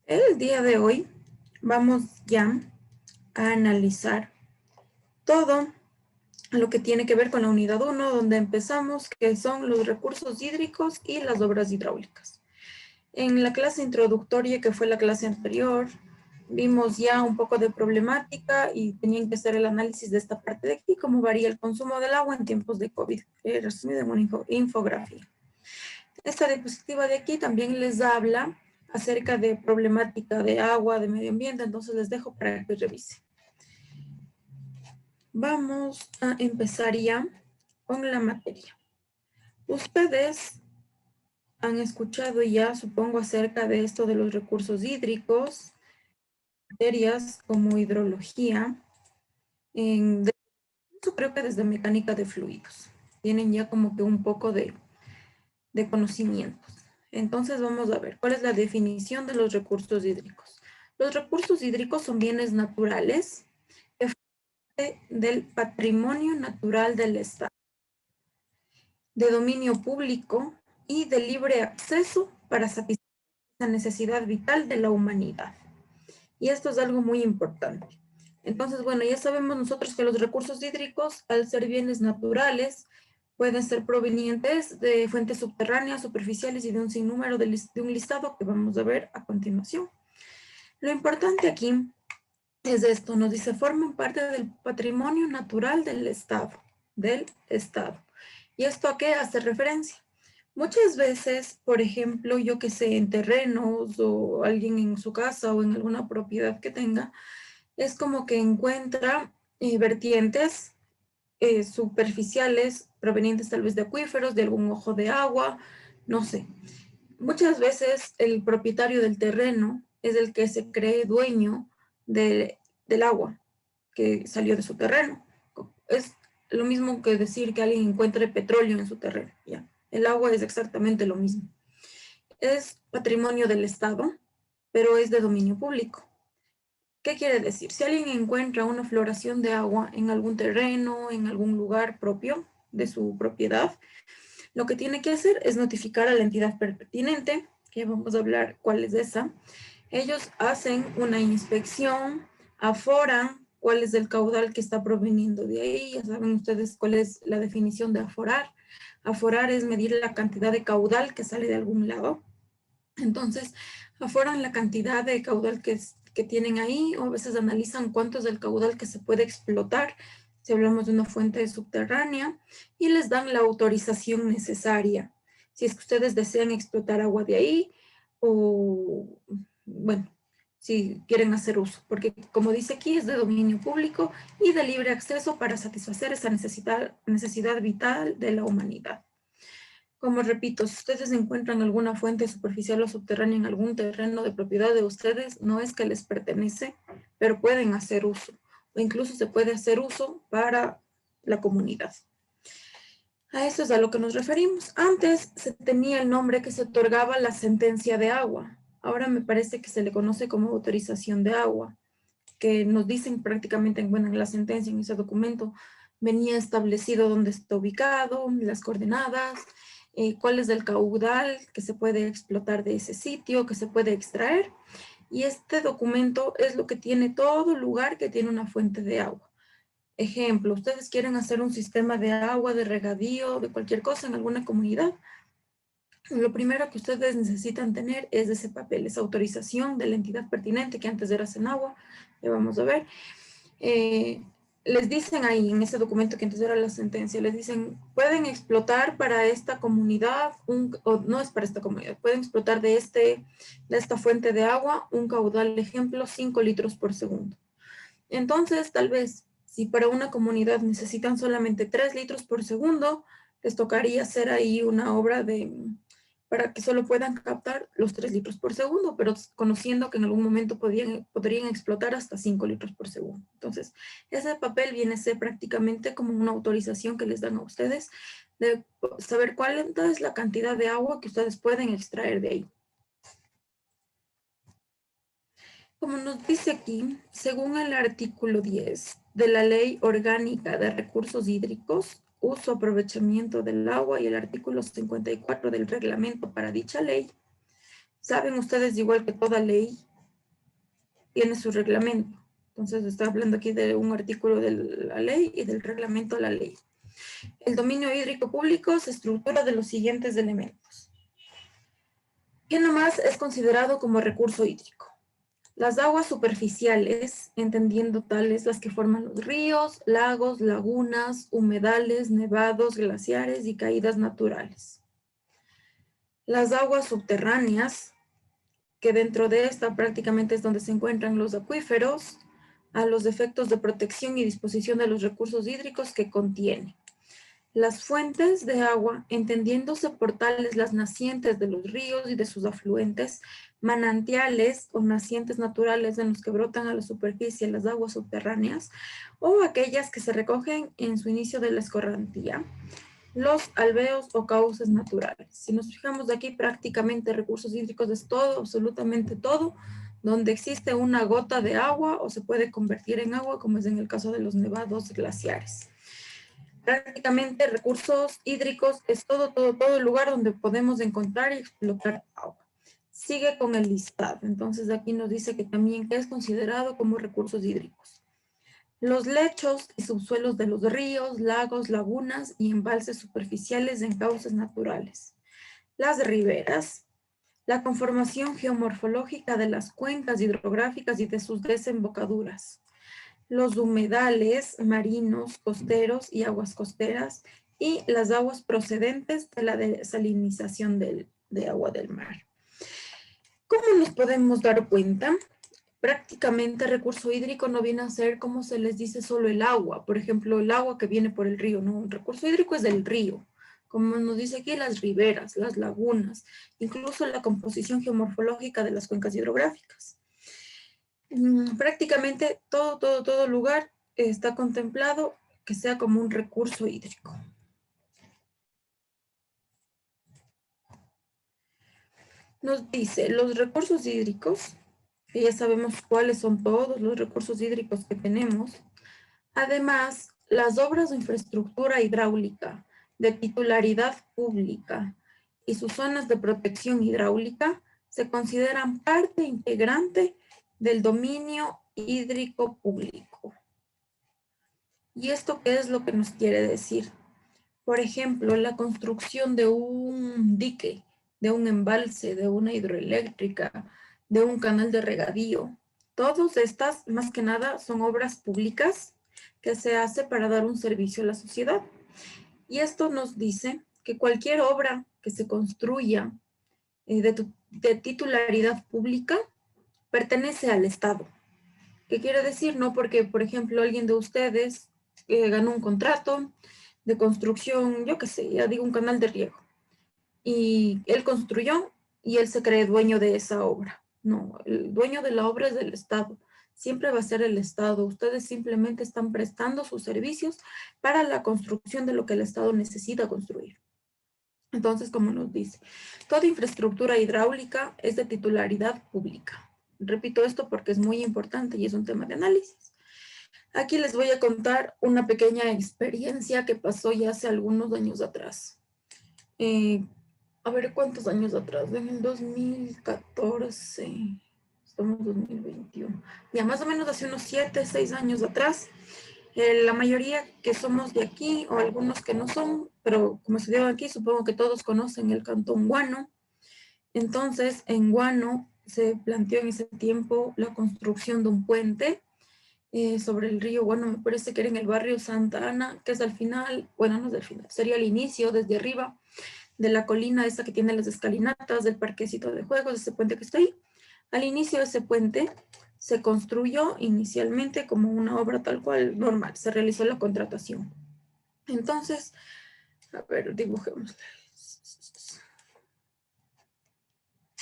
El día de hoy vamos ya a analizar todo lo que tiene que ver con la unidad 1, donde empezamos, que son los recursos hídricos y las obras hidráulicas. En la clase introductoria, que fue la clase anterior, vimos ya un poco de problemática y tenían que hacer el análisis de esta parte de aquí, cómo varía el consumo del agua en tiempos de COVID, resumido en una infografía. Esta diapositiva de aquí también les habla acerca de problemática de agua, de medio ambiente, entonces les dejo para que revisen. Vamos a empezar ya con la materia. Ustedes han escuchado ya, supongo, acerca de esto de los recursos hídricos, materias como hidrología, creo que desde mecánica de fluidos. Tienen ya como que un poco de conocimientos. Entonces vamos a ver, ¿cuál es la definición de los recursos hídricos? Los recursos hídricos son bienes naturales del patrimonio natural del Estado, de dominio público y de libre acceso para satisfacer la necesidad vital de la humanidad. Y esto es algo muy importante. Entonces, bueno, ya sabemos nosotros que los recursos hídricos, al ser bienes naturales, pueden ser provenientes de fuentes subterráneas, superficiales y de un sinnúmero de un listado que vamos a ver a continuación. Lo importante aquí es esto, nos dice, forman parte del patrimonio natural del Estado, ¿Y esto a qué hace referencia? Muchas veces, por ejemplo, yo que sé, en terrenos o alguien en su casa o en alguna propiedad que tenga, es como que encuentra vertientes superficiales provenientes tal vez de acuíferos, de algún ojo de agua, no sé. Muchas veces el propietario del terreno es el que se cree dueño del agua que salió de su terreno. Es lo mismo que decir que alguien encuentre petróleo en su terreno. ¿Ya? El agua es exactamente lo mismo. Es patrimonio del Estado, pero es de dominio público. ¿Qué quiere decir? Si alguien encuentra una floración de agua en algún terreno, en algún lugar propio de su propiedad, lo que tiene que hacer es notificar a la entidad pertinente, que vamos a hablar cuál es esa. Ellos hacen una inspección, aforan cuál es el caudal que está proveniendo de ahí. Ya saben ustedes cuál es la definición de aforar. Aforar es medir la cantidad de caudal que sale de algún lado. Entonces, aforan la cantidad de caudal que tienen ahí, o a veces analizan cuánto es el caudal que se puede explotar, si hablamos de una fuente subterránea, y les dan la autorización necesaria. Si es que ustedes desean explotar agua de ahí, o, bueno, si quieren hacer uso, porque como dice aquí, es de dominio público y de libre acceso para satisfacer esa necesidad vital de la humanidad. Como repito, si ustedes encuentran alguna fuente superficial o subterránea en algún terreno de propiedad de ustedes, no es que les pertenece, pero pueden hacer uso, o incluso se puede hacer uso para la comunidad. A eso es a lo que nos referimos. Antes se tenía el nombre que se otorgaba la sentencia de agua. Ahora me parece que se le conoce como autorización de agua, que nos dicen prácticamente en la sentencia, en ese documento, venía establecido dónde está ubicado, las coordenadas, cuál es el caudal que se puede explotar de ese sitio, que se puede extraer. Y este documento es lo que tiene todo lugar que tiene una fuente de agua. Ejemplo, ustedes quieren hacer un sistema de agua, de regadío, de cualquier cosa en alguna comunidad. Lo primero que ustedes necesitan tener es ese papel, esa autorización de la entidad pertinente, que antes era Senagua, ya vamos a ver. Les dicen ahí en ese documento que antes era la sentencia, les dicen, pueden explotar para esta comunidad, o no es para esta comunidad, pueden explotar de esta fuente de agua un caudal, ejemplo, 5 litros por segundo. Entonces, tal vez, si para una comunidad necesitan solamente 3 litros por segundo, les tocaría hacer ahí una obra para que solo puedan captar los 3 litros por segundo, pero conociendo que en algún momento podrían explotar hasta 5 litros por segundo. Entonces, ese papel viene a ser prácticamente como una autorización que les dan a ustedes de saber cuál es la cantidad de agua que ustedes pueden extraer de ahí. Como nos dice aquí, según el artículo 10 de la Ley Orgánica de Recursos Hídricos, Uso, Aprovechamiento del Agua y el artículo 54 del reglamento para dicha ley, saben ustedes igual que toda ley tiene su reglamento. Entonces está hablando aquí de un artículo de la ley y del reglamento de la ley. El dominio hídrico público se estructura de los siguientes elementos. ¿Qué nomás es considerado como recurso hídrico? Las aguas superficiales, entendiendo tales las que forman los ríos, lagos, lagunas, humedales, nevados, glaciares y caídas naturales. Las aguas subterráneas, que dentro de esta prácticamente es donde se encuentran los acuíferos, a los efectos de protección y disposición de los recursos hídricos que contiene. Las fuentes de agua, entendiéndose por tales las nacientes de los ríos y de sus afluentes, manantiales o nacientes naturales en los que brotan a la superficie las aguas subterráneas, o aquellas que se recogen en su inicio de la escorrentía, los alveos o cauces naturales. Si nos fijamos de aquí, prácticamente recursos hídricos es todo, absolutamente todo, donde existe una gota de agua o se puede convertir en agua, como es en el caso de los nevados glaciares. Prácticamente recursos hídricos es todo el lugar donde podemos encontrar y explotar agua. Sigue con el listado. Entonces aquí nos dice que también es considerado como recursos hídricos. Los lechos y subsuelos de los ríos, lagos, lagunas y embalses superficiales en cauces naturales. Las riberas. La conformación geomorfológica de las cuencas hidrográficas y de sus desembocaduras. Los humedales marinos, costeros y aguas costeras, y las aguas procedentes de la desalinización de agua del mar. ¿Cómo nos podemos dar cuenta? Prácticamente recurso hídrico no viene a ser, como se les dice, solo el agua. Por ejemplo, el agua que viene por el río, no, un recurso hídrico es del río. Como nos dice aquí, las riberas, las lagunas, incluso la composición geomorfológica de las cuencas hidrográficas. Prácticamente todo lugar está contemplado que sea como un recurso hídrico. Nos dice, los recursos hídricos, que ya sabemos cuáles son todos los recursos hídricos que tenemos. Además, las obras de infraestructura hidráulica de titularidad pública y sus zonas de protección hidráulica se consideran parte integrante del dominio hídrico público. ¿Y esto qué es lo que nos quiere decir? Por ejemplo, la construcción de un dique, de un embalse, de una hidroeléctrica, de un canal de regadío. Todas estas, más que nada, son obras públicas que se hace para dar un servicio a la sociedad. Y esto nos dice que cualquier obra que se construya de titularidad pública pertenece al Estado. ¿Qué quiere decir? No porque, por ejemplo, alguien de ustedes ganó un contrato de construcción, yo qué sé, ya digo un canal de riego, y él construyó y él se cree dueño de esa obra. No, el dueño de la obra es del Estado. Siempre va a ser el Estado. Ustedes simplemente están prestando sus servicios para la construcción de lo que el Estado necesita construir. Entonces, como nos dice, toda infraestructura hidráulica es de titularidad pública. Repito esto porque es muy importante y es un tema de análisis. Aquí les voy a contar una pequeña experiencia que pasó ya hace algunos años atrás. A ver, ¿cuántos años atrás? En el 2014, estamos en 2021. Ya más o menos hace unos 7, 6 años atrás. La mayoría que somos de aquí, o algunos que no son, pero como estudiaban aquí, supongo que todos conocen el cantón Guano. Entonces, en Guano se planteó en ese tiempo la construcción de un puente sobre el río Guano, me parece que era en el barrio Santa Ana, que es al final, bueno, no es al final, sería el inicio desde arriba de la colina esa que tiene las escalinatas, del parquecito de juegos, ese puente que está ahí. Al inicio de ese puente se construyó inicialmente como una obra tal cual normal, se realizó la contratación. Entonces, a ver, dibujemos.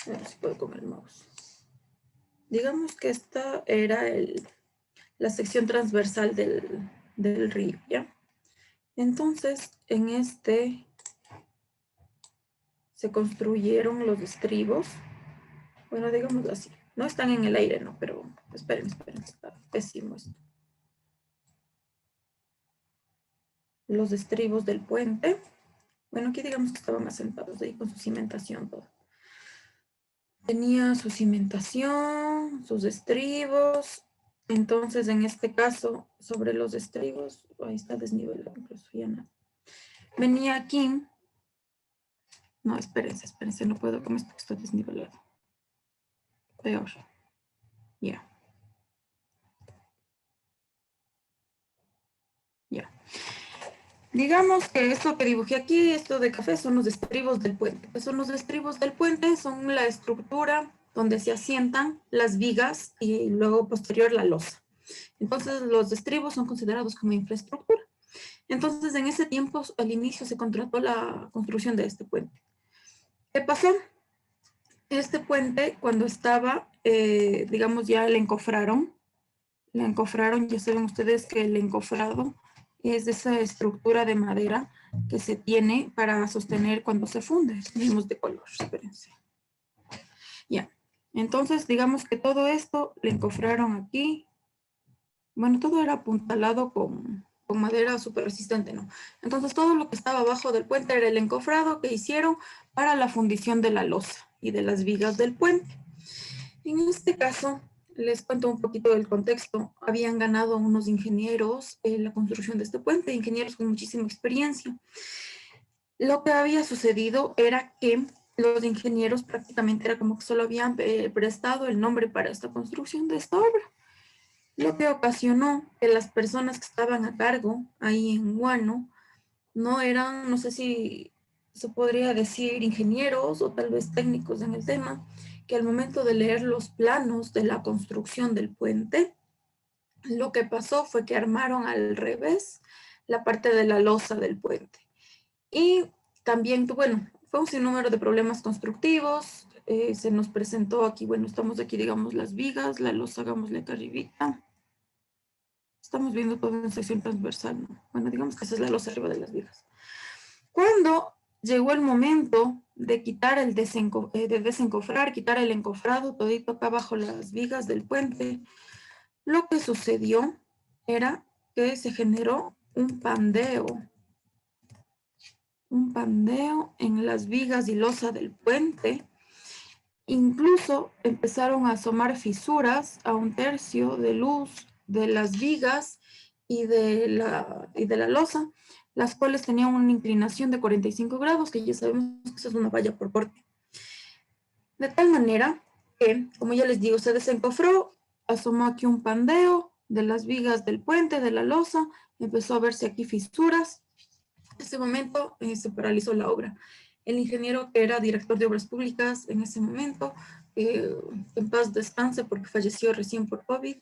A ver si puedo con el mouse. Digamos que esta era la sección transversal del río, ¿ya? Entonces, en este se construyeron los estribos. Bueno, digamos así. No están en el aire, no, pero esperen, está pésimo esto. Los estribos del puente. Bueno, aquí digamos que estaban asentados ahí con su cimentación, todo. Tenía su cimentación, sus estribos. Entonces, en este caso, sobre los estribos, ahí está desnivelado, incluso ya no. Venía aquí. No, espérense, no puedo, como esto está desnivelado. Peor. Ya. Ya. Digamos que esto que dibujé aquí, esto de café, son los estribos del puente. ¿Qué son los estribos del puente? Son la estructura donde se asientan las vigas y luego posterior la losa. Entonces, los estribos son considerados como infraestructura. Entonces, en ese tiempo, al inicio se contrató la construcción de este puente. ¿Qué pasó? Este puente, cuando estaba, digamos, ya le encofraron, ya saben ustedes que el encofrado es esa estructura de madera que se tiene para sostener cuando se funde. Tenemos de color, espérense. Ya, entonces digamos que todo esto le encofraron aquí. Bueno, todo era apuntalado con madera súper resistente, ¿no? Entonces todo lo que estaba abajo del puente era el encofrado que hicieron para la fundición de la losa y de las vigas del puente. En este caso, les cuento un poquito del contexto. Habían ganado unos ingenieros en la construcción de este puente, ingenieros con muchísima experiencia. Lo que había sucedido era que los ingenieros prácticamente era como que solo habían prestado el nombre para esta construcción de esta obra, lo que ocasionó que las personas que estaban a cargo ahí en Guano no eran, no sé si se podría decir ingenieros o tal vez técnicos en el tema, que al momento de leer los planos de la construcción del puente, lo que pasó fue que armaron al revés la parte de la losa del puente. Y también, bueno, fue un sinnúmero de problemas constructivos. Se nos presentó aquí, bueno, estamos aquí, digamos, las vigas, la losa, hagámosle acá arribita. Estamos viendo todo en sección transversal, ¿no? Bueno, digamos que esa es la losa arriba de las vigas. Cuando llegó el momento de quitar de desencofrar, quitar el encofrado, todito acá bajo las vigas del puente, lo que sucedió era que se generó un pandeo en las vigas y losa del puente. Incluso empezaron a asomar fisuras a 1/3 de luz de las vigas y de la losa, las cuales tenían una inclinación de 45 grados, que ya sabemos que eso es una valla por corte. De tal manera que, como ya les digo, se desencofró, asomó aquí un pandeo de las vigas del puente, de la losa, empezó a verse aquí fisuras. En ese momento se paralizó la obra. El ingeniero que era director de obras públicas en ese momento, en paz descanse porque falleció recién por COVID,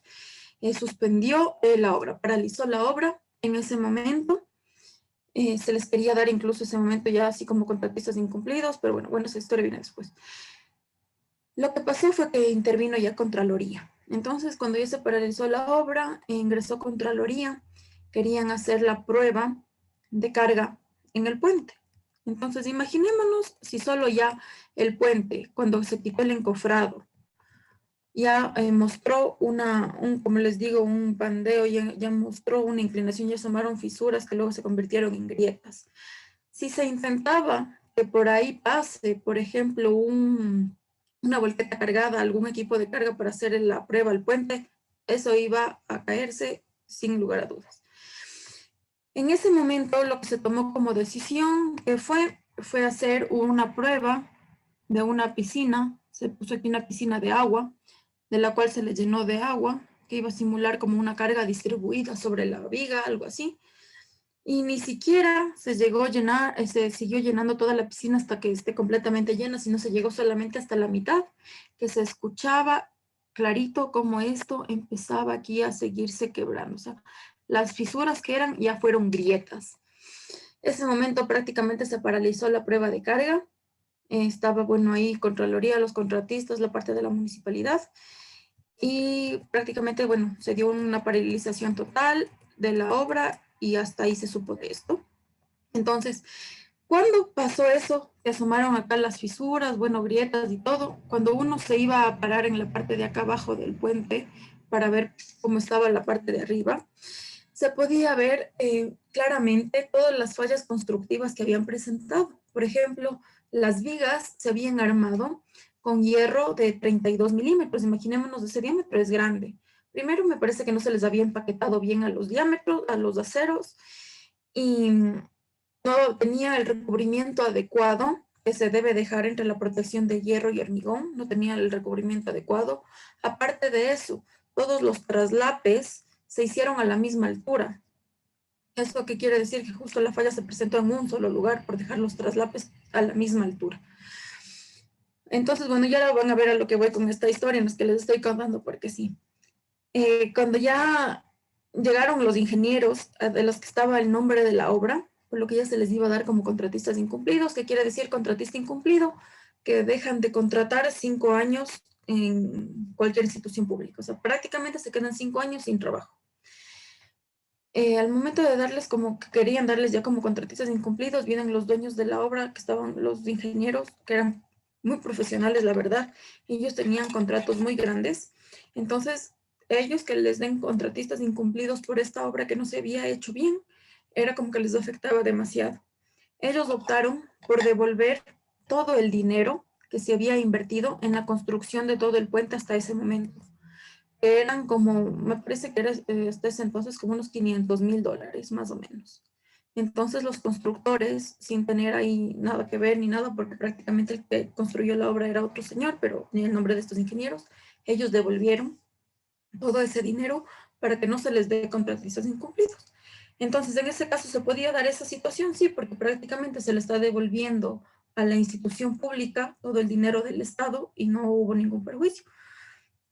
suspendió la obra, paralizó la obra en ese momento. Se les quería dar incluso ese momento ya así como contratistas incumplidos, pero bueno, esa historia viene después. Lo que pasó fue que intervino ya Contraloría. Entonces, cuando ya se paralizó la obra, ingresó Contraloría, querían hacer la prueba de carga en el puente. Entonces, imaginémonos si solo ya el puente, cuando se quitó el encofrado, ya mostró como les digo, un pandeo, ya mostró una inclinación, ya asomaron fisuras que luego se convirtieron en grietas. Si se intentaba que por ahí pase, por ejemplo, una volqueta cargada, algún equipo de carga para hacer la prueba al puente, eso iba a caerse sin lugar a dudas. En ese momento lo que se tomó como decisión fue hacer una prueba de una piscina. Se puso aquí una piscina de agua, de la cual se le llenó de agua, que iba a simular como una carga distribuida sobre la viga, algo así. Y ni siquiera se llegó a llenar, se siguió llenando toda la piscina hasta que esté completamente llena, sino se llegó solamente hasta la mitad, que se escuchaba clarito cómo esto empezaba aquí a seguirse quebrando. O sea, las fisuras que eran ya fueron grietas. Ese momento prácticamente se paralizó la prueba de carga. Estaba, bueno, ahí Contraloría, los contratistas, la parte de la municipalidad. Y prácticamente, bueno, se dio una paralización total de la obra y hasta ahí se supo de esto. Entonces, ¿cuándo pasó eso? Se asomaron acá las fisuras, bueno, grietas y todo. Cuando uno se iba a parar en la parte de acá abajo del puente para ver cómo estaba la parte de arriba, se podía ver claramente todas las fallas constructivas que habían presentado. Por ejemplo, las vigas se habían armado con hierro de 32 milímetros. Imaginémonos ese diámetro, es grande. Primero me parece que no se les había empaquetado bien a los diámetros, a los aceros, y no tenía el recubrimiento adecuado que se debe dejar entre la protección de hierro y hormigón, no tenía el recubrimiento adecuado. Aparte de eso, todos los traslapes se hicieron a la misma altura. ¿Eso qué quiere decir? Que justo la falla se presentó en un solo lugar por dejar los traslapes a la misma altura. Entonces, bueno, ya van a ver a lo que voy con esta historia, en los que les estoy contando porque sí. Cuando ya llegaron los ingenieros de los que estaba el nombre de la obra, por lo que ya se les iba a dar como contratistas incumplidos. ¿Qué quiere decir contratista incumplido? Que dejan de contratar 5 años en cualquier institución pública. O sea, prácticamente se quedan 5 años sin trabajo. Al momento de darles como que querían darles ya como contratistas incumplidos, vienen los dueños de la obra, que estaban los ingenieros, que eran muy profesionales, la verdad, y ellos tenían contratos muy grandes. Entonces, ellos que les den contratistas incumplidos por esta obra que no se había hecho bien, era como que les afectaba demasiado. Ellos optaron por devolver todo el dinero que se había invertido en la construcción de todo el puente hasta ese momento. Eran como, me parece que era hasta ese entonces como unos $500,000 más o menos. Entonces los constructores, sin tener ahí nada que ver ni nada, porque prácticamente el que construyó la obra era otro señor, pero ni el nombre de estos ingenieros, ellos devolvieron todo ese dinero para que no se les dé contratistas incumplidos. Entonces, en ese caso, ¿se podía dar esa situación? Sí, porque prácticamente se le está devolviendo a la institución pública todo el dinero del Estado y no hubo ningún perjuicio.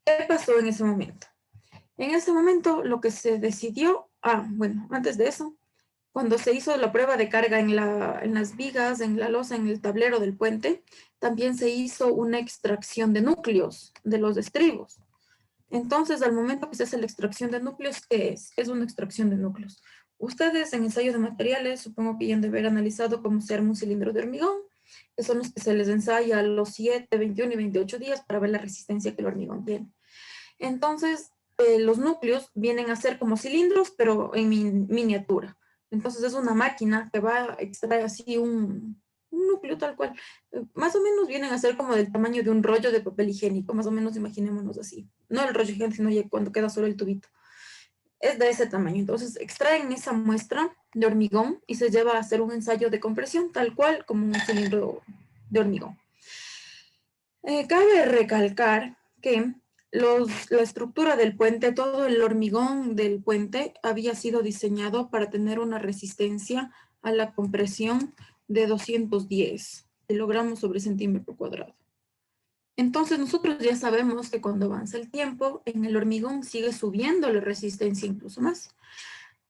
¿Qué pasó en ese momento? En ese momento, lo que se decidió, bueno, antes de eso, cuando se hizo la prueba de carga en las vigas, en la losa, en el tablero del puente, también se hizo una extracción de núcleos de los estribos. Entonces, al momento que se hace la extracción de núcleos, ¿qué es? Es una extracción de núcleos. Ustedes en ensayo de materiales, supongo que ya han de haber analizado cómo se arma un cilindro de hormigón, que son los que se les ensaya a los 7, 21 y 28 días para ver la resistencia que el hormigón tiene. Entonces, los núcleos vienen a ser como cilindros, pero en miniatura. Entonces, es una máquina que va a extraer así un núcleo tal cual. Más o menos vienen a ser como del tamaño de un rollo de papel higiénico, más o menos imaginémonos así. No el rollo higiénico, sino ya cuando queda solo el tubito. Es de ese tamaño. Entonces, extraen esa muestra de hormigón y se lleva a hacer un ensayo de compresión, tal cual como un cilindro de hormigón. Cabe recalcar que la estructura del puente, todo el hormigón del puente había sido diseñado para tener una resistencia a la compresión de 210 kilogramos sobre centímetro cuadrado. Entonces nosotros ya sabemos que cuando avanza el tiempo, en el hormigón sigue subiendo la resistencia incluso más.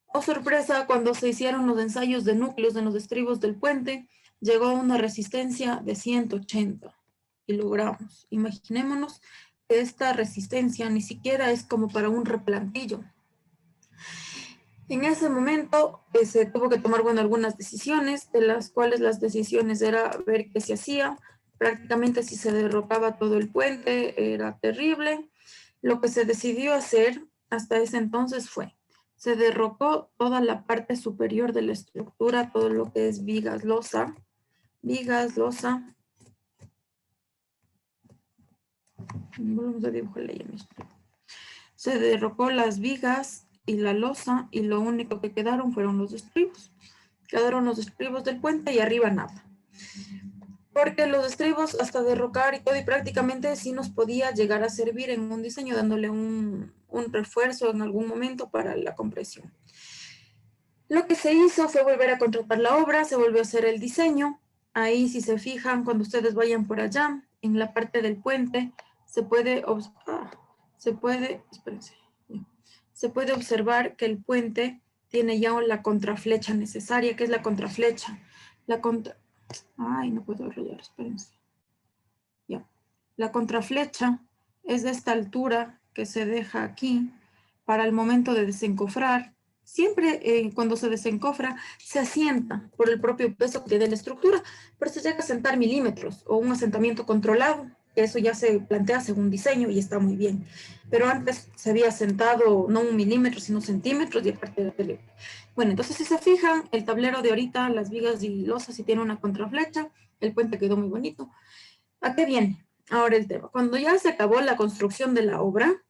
Oh sorpresa, cuando se hicieron los ensayos de núcleos en los estribos del puente, llegó a una resistencia de 180 kilogramos. Imaginémonos que esta resistencia ni siquiera es como para un replantillo. En ese momento se tuvo que tomar, bueno, algunas decisiones, de las cuales las decisiones era ver qué se hacía. Prácticamente si se derrocaba todo el puente era terrible. Lo que se decidió hacer hasta ese entonces fue, se derrocó toda la parte superior de la estructura, todo lo que es vigas, losa, volvemos a dibujarle ya mismo. Se derrocó las vigas y la losa y lo único que quedaron fueron los estribos. Quedaron los estribos del puente y arriba nada. Porque los estribos hasta derrocar y todo y prácticamente sí nos podía llegar a servir en un diseño dándole un refuerzo en algún momento para la compresión. Lo que se hizo fue volver a contratar la obra, se volvió a hacer el diseño. Ahí si se fijan, cuando ustedes vayan por allá, en la parte del puente, se puede observar que el puente tiene ya la contraflecha necesaria. ¿Qué es la contraflecha? No puedo arreglar, espérense. Ya. La contraflecha es de esta altura que se deja aquí para el momento de desencofrar. Siempre cuando se desencofra se asienta por el propio peso que tiene la estructura, pero se llega a asentar milímetros o un asentamiento controlado, que eso ya se plantea según diseño y está muy bien. Pero antes se había asentado no 1 milímetro, sino centímetros y aparte de... Bueno, entonces si se fijan, el tablero de ahorita, las vigas y losas sí tiene una contraflecha, el puente quedó muy bonito. ¿A qué viene? Ahora el tema. Cuando ya se acabó la construcción de la obra,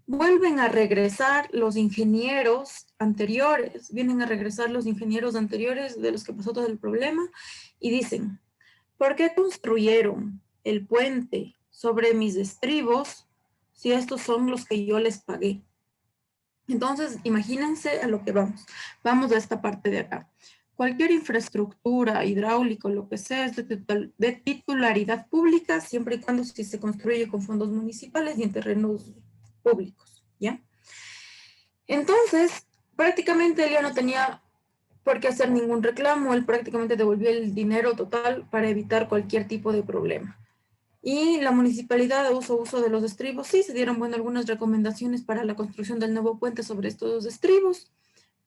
vuelven a regresar los ingenieros anteriores, vienen a regresar los ingenieros anteriores de los que pasó todo el problema y dicen, ¿por qué construyeron el puente sobre mis estribos si estos son los que yo les pagué? Entonces, imagínense a lo que vamos. Vamos a esta parte de acá. Cualquier infraestructura, hidráulico, lo que sea, es de titularidad pública, siempre y cuando si se construye con fondos municipales y en terrenos públicos, ¿ya? Entonces, prácticamente él ya no tenía por qué hacer ningún reclamo, él prácticamente devolvió el dinero total para evitar cualquier tipo de problema. Y la municipalidad uso de los estribos, sí, se dieron, bueno, algunas recomendaciones para la construcción del nuevo puente sobre estos estribos,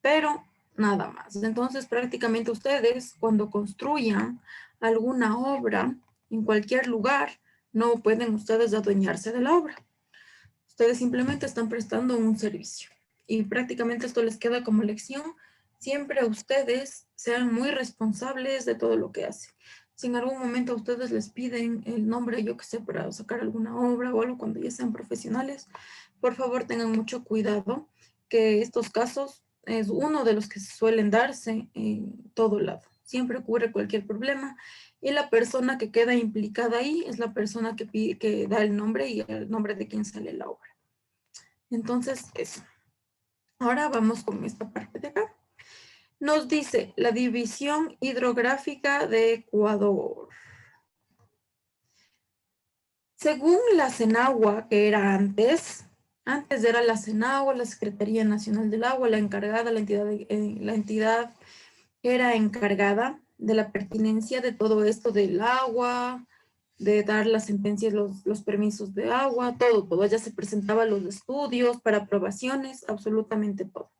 pero nada más. Entonces, prácticamente ustedes, cuando construyan alguna obra en cualquier lugar, no pueden ustedes adueñarse de la obra. Ustedes simplemente están prestando un servicio. Y prácticamente esto les queda como lección. Siempre ustedes sean muy responsables de todo lo que hacen. Si en algún momento a ustedes les piden el nombre, yo que sé, para sacar alguna obra o algo cuando ya sean profesionales, por favor tengan mucho cuidado, que estos casos es uno de los que suelen darse en todo lado. Siempre ocurre cualquier problema y la persona que queda implicada ahí es la persona que da el nombre y el nombre de quien sale la obra. Entonces, eso. Ahora vamos con esta parte de acá. Nos dice la División Hidrográfica de Ecuador. Según la CENAGUA, que era antes era la CENAGUA, la Secretaría Nacional del Agua, la encargada, la entidad era encargada de la pertinencia de todo esto del agua, de dar las sentencias, los permisos de agua, todo. Ya se presentaban los estudios para aprobaciones, absolutamente todo.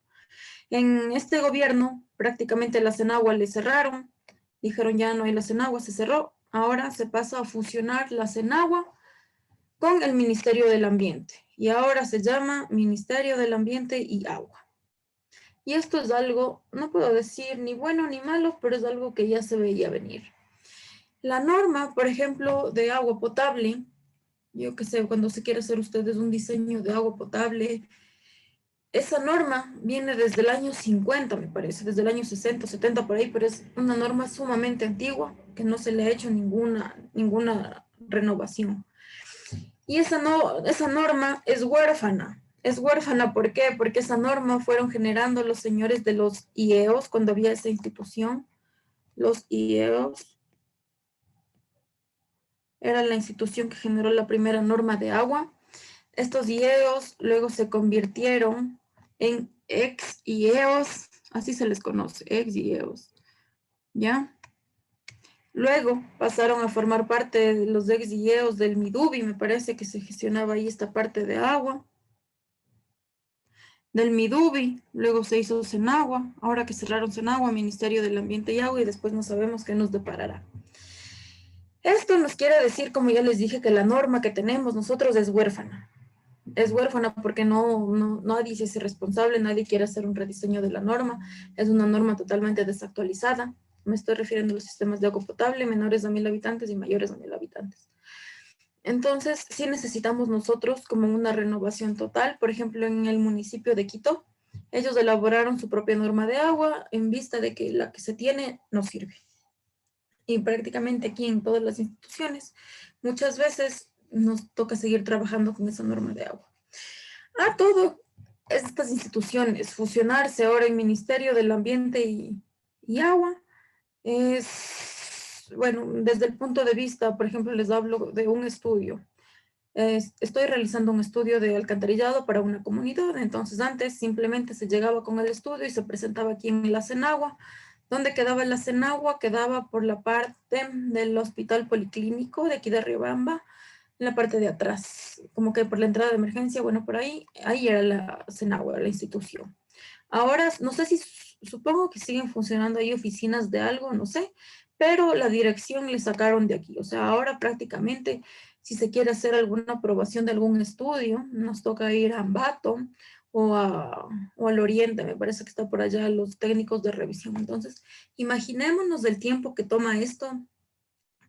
En este gobierno, prácticamente la CENAGUA le cerraron, dijeron ya no hay la CENAGUA, se cerró. Ahora se pasa a fusionar la CENAGUA con el Ministerio del Ambiente y ahora se llama Ministerio del Ambiente y Agua. Y esto es algo, no puedo decir ni bueno ni malo, pero es algo que ya se veía venir. La norma, por ejemplo, de agua potable, yo que sé, cuando se quiere hacer ustedes un diseño de agua potable, esa norma viene desde el año 50, me parece, desde el año 60, 70 por ahí, pero es una norma sumamente antigua que no se le ha hecho ninguna renovación. Y esa norma es huérfana. Es huérfana, ¿por qué? Porque esa norma fueron generando los señores de los IEOs cuando había esa institución. Los IEOs era la institución que generó la primera norma de agua. Estos IEOs luego se convirtieron en ex-IEOs, así se les conoce, ex-IEOs, ¿ya? Luego pasaron a formar parte de los ex-IEOs del Midubi, me parece que se gestionaba ahí esta parte de agua. Del Midubi, luego se hizo Senagua, ahora que cerraron Senagua, Ministerio del Ambiente y Agua, y después no sabemos qué nos deparará. Esto nos quiere decir, como ya les dije, que la norma que tenemos nosotros es huérfana. Es huérfana porque nadie se hace responsable, nadie quiere hacer un rediseño de la norma. Es una norma totalmente desactualizada. Me estoy refiriendo a los sistemas de agua potable menores a 1,000 habitantes y mayores a 1,000 habitantes. Entonces, sí necesitamos nosotros como una renovación total. Por ejemplo, en el municipio de Quito, ellos elaboraron su propia norma de agua en vista de que la que se tiene no sirve. Y prácticamente aquí en todas las instituciones, muchas veces nos toca seguir trabajando con esa norma de agua. A todo estas instituciones, fusionarse ahora en Ministerio del Ambiente y Agua, es, bueno, desde el punto de vista, por ejemplo, les hablo de un estudio. Estoy realizando un estudio de alcantarillado para una comunidad, entonces antes simplemente se llegaba con el estudio y se presentaba aquí en la Senagua. ¿Dónde quedaba la Senagua? Quedaba por la parte del hospital policlínico de aquí de Riobamba, en la parte de atrás, como que por la entrada de emergencia, bueno, por ahí era la Senagua, la institución. Ahora, no sé si, supongo que siguen funcionando ahí oficinas de algo, no sé, pero la dirección le sacaron de aquí. O sea, ahora prácticamente, si se quiere hacer alguna aprobación de algún estudio, nos toca ir a Ambato o al Oriente, me parece que está por allá los técnicos de revisión. Entonces, imaginémonos el tiempo que toma esto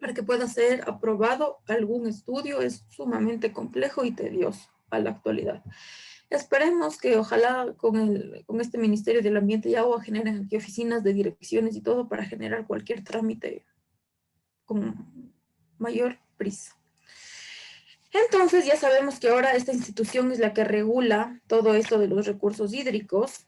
para que pueda ser aprobado algún estudio es sumamente complejo y tedioso a la actualidad. Esperemos que ojalá con este Ministerio del Ambiente y Agua generen aquí oficinas de direcciones y todo para generar cualquier trámite con mayor prisa. Entonces ya sabemos que ahora esta institución es la que regula todo esto de los recursos hídricos.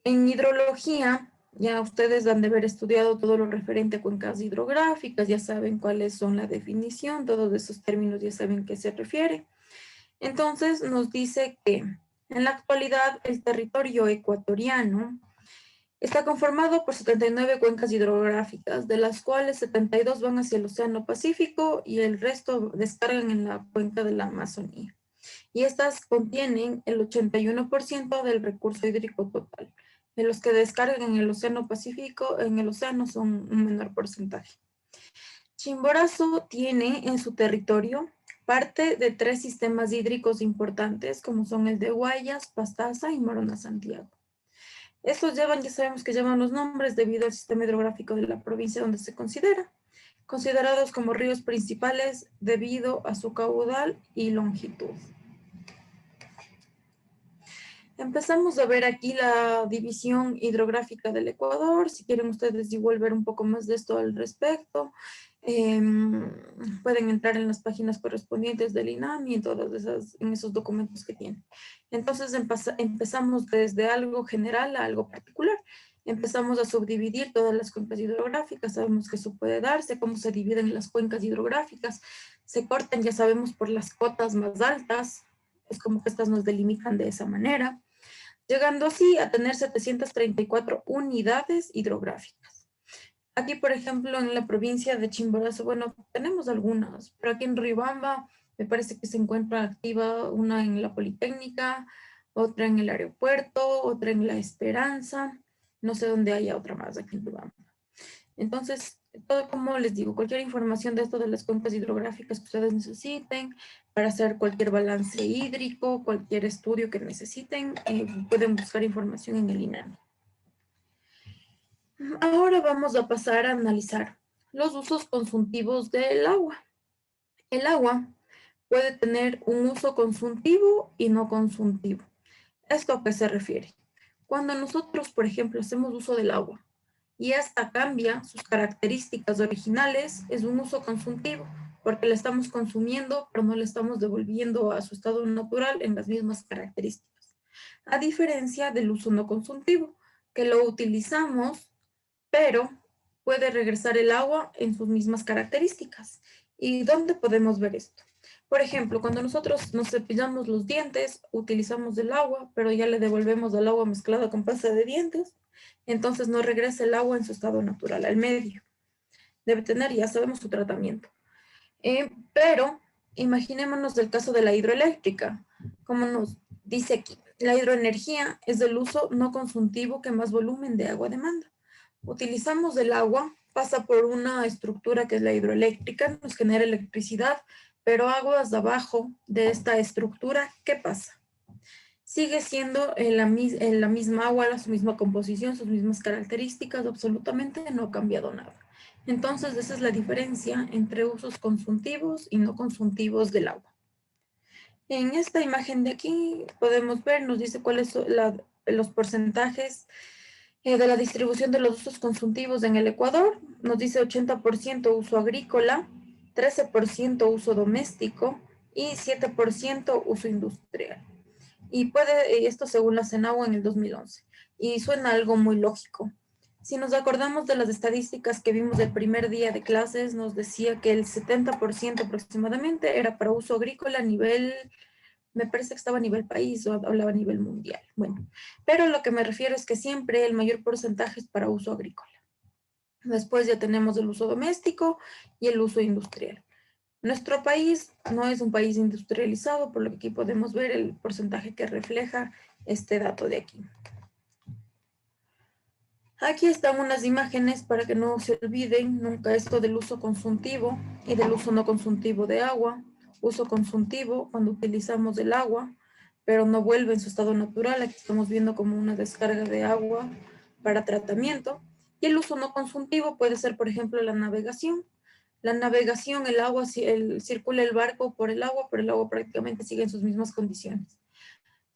En hidrología, ya ustedes han de haber estudiado todo lo referente a cuencas hidrográficas, ya saben cuáles son la definición, todos esos términos ya saben a qué se refiere. Entonces nos dice que en la actualidad el territorio ecuatoriano está conformado por 79 cuencas hidrográficas, de las cuales 72 van hacia el Océano Pacífico y el resto descargan en la cuenca de la Amazonía. Y estas contienen el 81% del recurso hídrico total. De los que descargan en el Océano Pacífico, en el océano son un menor porcentaje. Chimborazo tiene en su territorio parte de 3 sistemas hídricos importantes, como son el de Guayas, Pastaza y Morona Santiago. Estos ya sabemos que llevan los nombres debido al sistema hidrográfico de la provincia donde se considera, considerados como ríos principales debido a su caudal y longitud. Empezamos a ver aquí la división hidrográfica del Ecuador. Si quieren ustedes igual ver un poco más de esto al respecto, pueden entrar en las páginas correspondientes del INAMI en esos documentos que tienen. Entonces empezamos desde algo general a algo particular. Empezamos a subdividir todas las cuencas hidrográficas. Sabemos que eso puede darse, cómo se dividen las cuencas hidrográficas. Se cortan, ya sabemos, por las cotas más altas. Es como que estas nos delimitan de esa manera, llegando así a tener 734 unidades hidrográficas. Aquí, por ejemplo, en la provincia de Chimborazo, bueno, tenemos algunas, pero aquí en Riobamba me parece que se encuentra activa una en la Politécnica, otra en el aeropuerto, otra en La Esperanza, no sé dónde haya otra más aquí en Riobamba. Entonces, todo, como les digo, cualquier información de esto de las cuencas hidrográficas que ustedes necesiten para hacer cualquier balance hídrico, cualquier estudio que necesiten, pueden buscar información en el INAMI. Ahora vamos a pasar a analizar los usos consultivos del agua. El agua puede tener un uso consultivo y no consultivo. ¿Esto a qué se refiere? Cuando nosotros, por ejemplo, hacemos uso del agua, y esta cambia sus características originales, es un uso consultivo, porque la estamos consumiendo, pero no le estamos devolviendo a su estado natural en las mismas características. A diferencia del uso no consultivo, que lo utilizamos, pero puede regresar el agua en sus mismas características. ¿Y dónde podemos ver esto? Por ejemplo, cuando nosotros nos cepillamos los dientes, utilizamos el agua, pero ya le devolvemos el agua mezclada con pasta de dientes, entonces no regresa el agua en su estado natural al medio. Debe tener, ya sabemos, su tratamiento. Pero imaginémonos el caso de la hidroeléctrica, como nos dice aquí. La hidroenergía es el uso no consultivo que más volumen de agua demanda. Utilizamos el agua, pasa por una estructura que es la hidroeléctrica, nos genera electricidad, pero aguas abajo de esta estructura, ¿qué pasa? Sigue siendo en la misma agua, su misma composición, sus mismas características, absolutamente no ha cambiado nada. Entonces, esa es la diferencia entre usos consultivos y no consultivos del agua. En esta imagen de aquí podemos ver, nos dice cuáles son los porcentajes de la distribución de los usos consultivos en el Ecuador. Nos dice 80% uso agrícola, 13% uso doméstico y 7% uso industrial. Y esto según la CENAGUA en el 2011. Y suena algo muy lógico. Si nos acordamos de las estadísticas que vimos del primer día de clases, nos decía que el 70% aproximadamente era para uso agrícola a nivel, me parece que estaba a nivel país o hablaba a nivel mundial. Bueno, pero lo que me refiero es que siempre el mayor porcentaje es para uso agrícola. Después ya tenemos el uso doméstico y el uso industrial. Nuestro país no es un país industrializado, por lo que aquí podemos ver el porcentaje que refleja este dato de aquí. Aquí están unas imágenes para que no se olviden nunca esto del uso consultivo y del uso no consultivo de agua. Uso consultivo cuando utilizamos el agua, pero no vuelve en su estado natural. Aquí estamos viendo como una descarga de agua para tratamiento. Y el uso no consultivo puede ser, por ejemplo, la navegación. La navegación, el agua, circula el barco por el agua, pero el agua prácticamente sigue en sus mismas condiciones.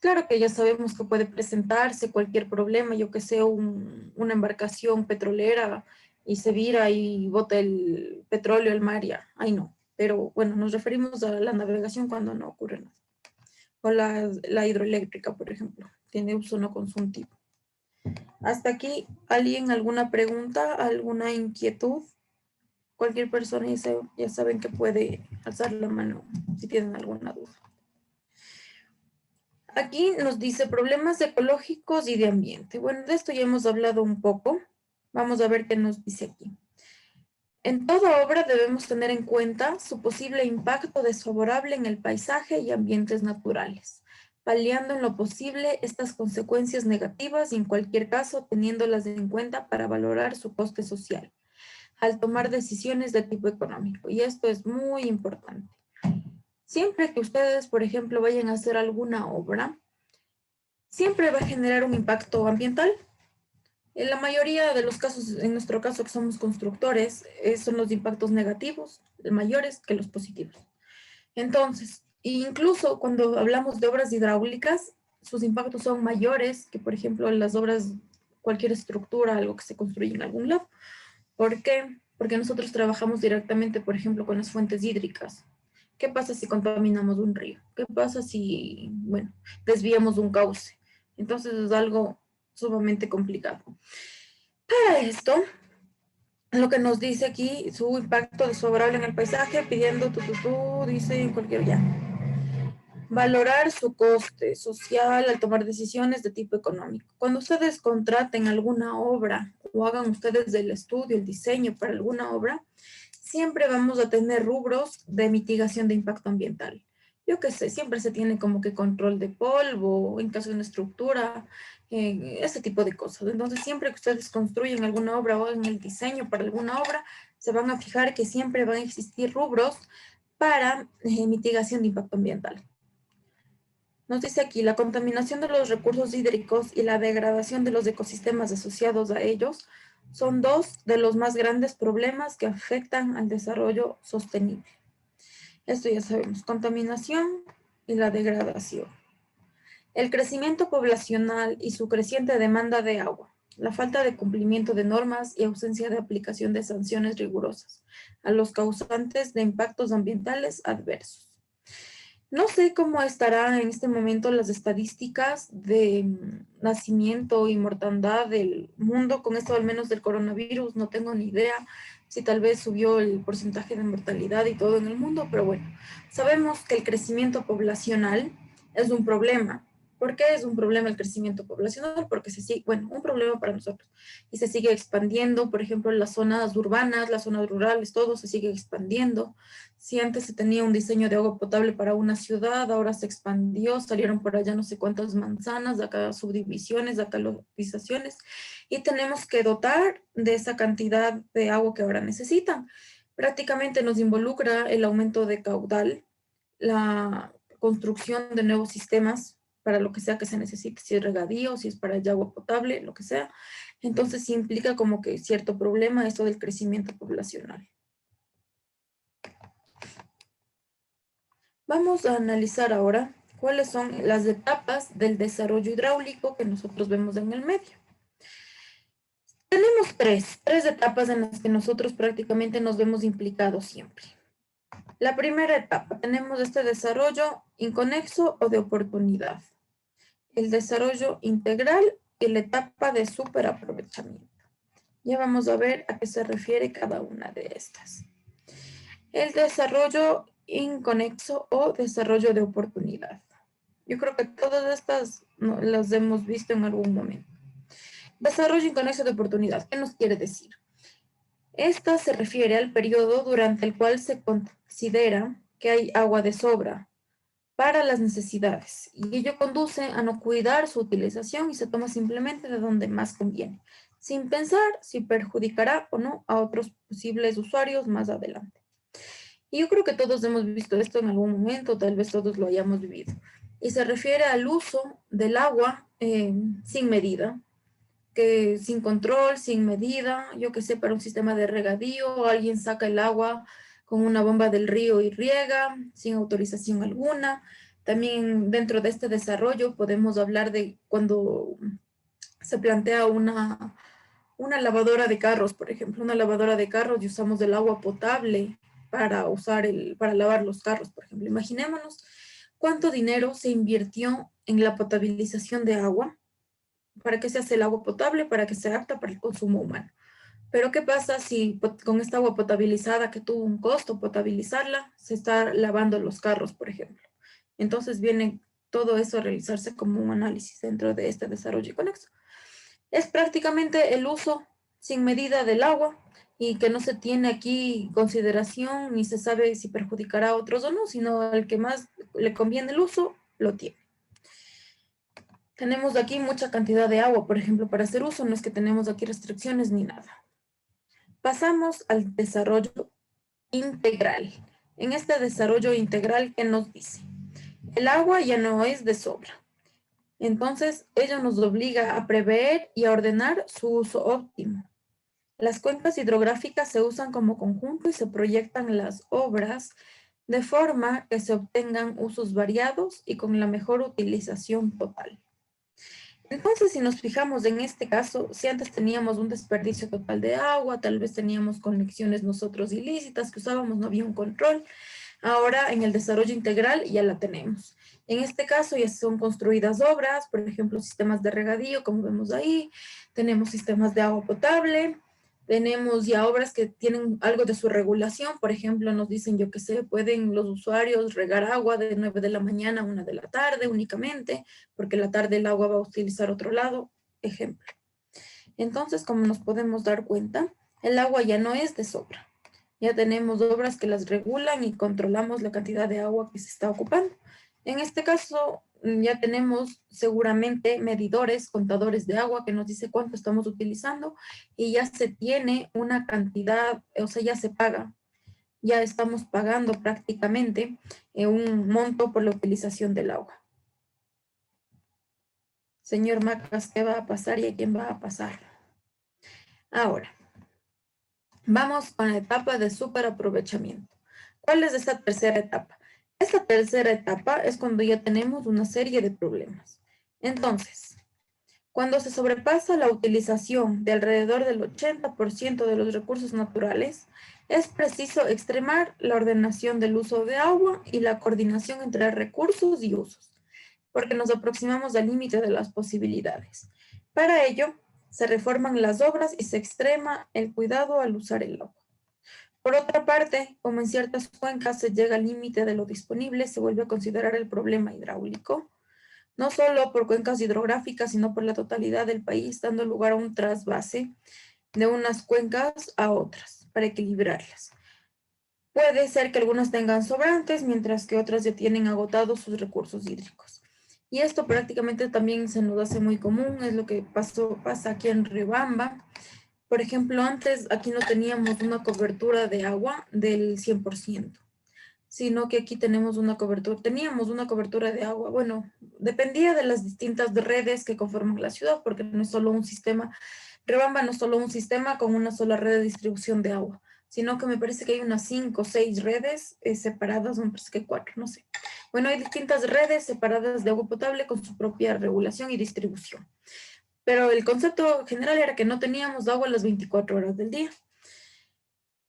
Claro que ya sabemos que puede presentarse cualquier problema, yo que sé, una embarcación petrolera y se vira y bota el petróleo al mar, ya, ahí no. Pero bueno, nos referimos a la navegación cuando no ocurre nada. O la hidroeléctrica, por ejemplo, tiene uso no consultivo. Hasta aquí, ¿alguien alguna pregunta, alguna inquietud? Cualquier persona ya saben que puede alzar la mano si tienen alguna duda. Aquí nos dice problemas ecológicos y de ambiente. Bueno, de esto ya hemos hablado un poco. Vamos a ver qué nos dice aquí. En toda obra debemos tener en cuenta su posible impacto desfavorable en el paisaje y ambientes naturales, paliando en lo posible estas consecuencias negativas y en cualquier caso teniéndolas en cuenta para valorar su coste social al tomar decisiones de tipo económico. Y esto es muy importante. Siempre que ustedes, por ejemplo, vayan a hacer alguna obra, siempre va a generar un impacto ambiental. En la mayoría de los casos, en nuestro caso que somos constructores, son los impactos negativos mayores que los positivos. Entonces, incluso cuando hablamos de obras hidráulicas, sus impactos son mayores que, por ejemplo, las obras, cualquier estructura, algo que se construye en algún lado. ¿Por qué? Porque nosotros trabajamos directamente, por ejemplo, con las fuentes hídricas. ¿Qué pasa si contaminamos un río? ¿Qué pasa si, bueno, desviamos un cauce? Entonces es algo sumamente complicado. Para esto, lo que nos dice aquí, su impacto desfavorable en el paisaje, pidiendo dice en cualquier ya. Valorar su coste social al tomar decisiones de tipo económico. Cuando ustedes contraten alguna obra o hagan ustedes el estudio, el diseño para alguna obra, siempre vamos a tener rubros de mitigación de impacto ambiental. Yo qué sé, siempre se tiene como que control de polvo, en caso de una estructura, ese tipo de cosas. Entonces, siempre que ustedes construyen alguna obra o en el diseño para alguna obra, se van a fijar que siempre van a existir rubros para mitigación de impacto ambiental. Nos dice aquí, la contaminación de los recursos hídricos y la degradación de los ecosistemas asociados a ellos son dos de los más grandes problemas que afectan al desarrollo sostenible. Esto ya sabemos, contaminación y la degradación. El crecimiento poblacional y su creciente demanda de agua, la falta de cumplimiento de normas y ausencia de aplicación de sanciones rigurosas a los causantes de impactos ambientales adversos. No sé cómo estarán en este momento las estadísticas de nacimiento y mortandad del mundo con esto al menos del coronavirus. No tengo ni idea si tal vez subió el porcentaje de mortalidad y todo en el mundo, pero bueno, sabemos que el crecimiento poblacional es un problema. ¿Por qué es un problema el crecimiento poblacional? Porque se sigue, bueno, un problema para nosotros y se sigue expandiendo, por ejemplo, en las zonas urbanas, las zonas rurales, todo se sigue expandiendo. Si antes se tenía un diseño de agua potable para una ciudad, ahora se expandió, salieron por allá no sé cuántas manzanas, de acá subdivisiones, de acá localizaciones, y tenemos que dotar de esa cantidad de agua que ahora necesitan. Prácticamente nos involucra el aumento de caudal, la construcción de nuevos sistemas para lo que sea que se necesite, si es regadío, si es para el agua potable, lo que sea. Entonces sí implica como que cierto problema esto del crecimiento poblacional. Vamos a analizar ahora cuáles son las etapas del desarrollo hidráulico que nosotros vemos en el medio. Tenemos tres etapas en las que nosotros prácticamente nos vemos implicados siempre. La primera etapa, tenemos este desarrollo inconexo o de oportunidad, el desarrollo integral y la etapa de superaprovechamiento. Ya vamos a ver a qué se refiere cada una de estas. El desarrollo inconexo o desarrollo de oportunidad. Yo creo que todas estas las hemos visto en algún momento. Desarrollo inconexo de oportunidad. ¿Qué nos quiere decir? Esta se refiere al periodo durante el cual se considera que hay agua de sobra para las necesidades y ello conduce a no cuidar su utilización y se toma simplemente de donde más conviene, sin pensar si perjudicará o no a otros posibles usuarios más adelante. Y yo creo que todos hemos visto esto en algún momento, tal vez todos lo hayamos vivido. Y se refiere al uso del agua sin medida, que sin control, sin medida, yo que sé, para un sistema de regadío, alguien saca el agua con una bomba del río y riega sin autorización alguna. También dentro de este desarrollo podemos hablar de cuando se plantea una lavadora de carros, por ejemplo, una lavadora de carros y usamos el agua potable para lavar los carros, por ejemplo. Imaginémonos cuánto dinero se invirtió en la potabilización de agua, para que se hace el agua potable, para que sea apta para el consumo humano. Pero ¿qué pasa si con esta agua potabilizada que tuvo un costo potabilizarla, se está lavando los carros, por ejemplo? Entonces viene todo eso a realizarse como un análisis dentro de este desarrollo conexo. Es prácticamente el uso sin medida del agua y que no se tiene aquí consideración ni se sabe si perjudicará a otros o no, sino el que más le conviene el uso, lo tiene. Tenemos aquí mucha cantidad de agua, por ejemplo, para hacer uso, no es que tenemos aquí restricciones ni nada. Pasamos al desarrollo integral. En este desarrollo integral, ¿qué nos dice? El agua ya no es de sobra. Entonces, ello nos obliga a prever y a ordenar su uso óptimo. Las cuencas hidrográficas se usan como conjunto y se proyectan las obras de forma que se obtengan usos variados y con la mejor utilización total. Entonces, si nos fijamos en este caso, si antes teníamos un desperdicio total de agua, tal vez teníamos conexiones nosotros ilícitas que usábamos, no había un control. Ahora en el desarrollo integral ya la tenemos. En este caso ya son construidas obras, por ejemplo, sistemas de regadío, como vemos ahí, tenemos sistemas de agua potable, tenemos ya obras que tienen algo de su regulación, por ejemplo, nos dicen, yo que sé, pueden los usuarios regar agua de 9 de la mañana a 1 de la tarde únicamente, porque la tarde el agua va a utilizar otro lado, ejemplo. Entonces, como nos podemos dar cuenta, el agua ya no es de sobra. Ya tenemos obras que las regulan y controlamos la cantidad de agua que se está ocupando. En este caso, ya tenemos seguramente medidores, contadores de agua que nos dice cuánto estamos utilizando y ya se tiene una cantidad, o sea, ya se paga. Ya estamos pagando prácticamente un monto por la utilización del agua. Señor Macas, ¿qué va a pasar y a quién va a pasar? Ahora, vamos con la etapa de superaprovechamiento. ¿Cuál es esta tercera etapa? Esta tercera etapa es cuando ya tenemos una serie de problemas. Entonces, cuando se sobrepasa la utilización de alrededor del 80% de los recursos naturales, es preciso extremar la ordenación del uso de agua y la coordinación entre recursos y usos, porque nos aproximamos al límite de las posibilidades. Para ello, se reforman las obras y se extrema el cuidado al usar el agua. Por otra parte, como en ciertas cuencas se llega al límite de lo disponible, se vuelve a considerar el problema hidráulico, no solo por cuencas hidrográficas, sino por la totalidad del país, dando lugar a un trasvase de unas cuencas a otras para equilibrarlas. Puede ser que algunas tengan sobrantes, mientras que otras ya tienen agotados sus recursos hídricos. Y esto prácticamente también se nos hace muy común, es lo que pasa aquí en Riobamba. Por ejemplo, antes aquí no teníamos una cobertura de agua del 100%, sino que aquí teníamos una cobertura de agua. Bueno, dependía de las distintas redes que conforman la ciudad, porque no es solo un sistema, Riobamba no es solo un sistema con una sola red de distribución de agua, sino que me parece que hay unas 5 o 6 redes separadas, me parece que 4, no sé. Bueno, hay distintas redes separadas de agua potable con su propia regulación y distribución. Pero el concepto general era que no teníamos agua las 24 horas del día.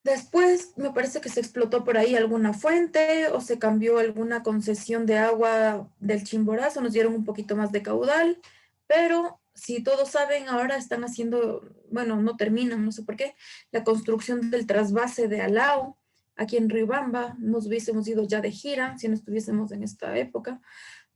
Después me parece que se explotó por ahí alguna fuente o se cambió alguna concesión de agua del Chimborazo, nos dieron un poquito más de caudal, pero si todos saben, ahora están haciendo, bueno, no terminan, no sé por qué, la construcción del trasvase de Alao, aquí en Riobamba, nos hubiésemos ido ya de gira, si no estuviésemos en esta época,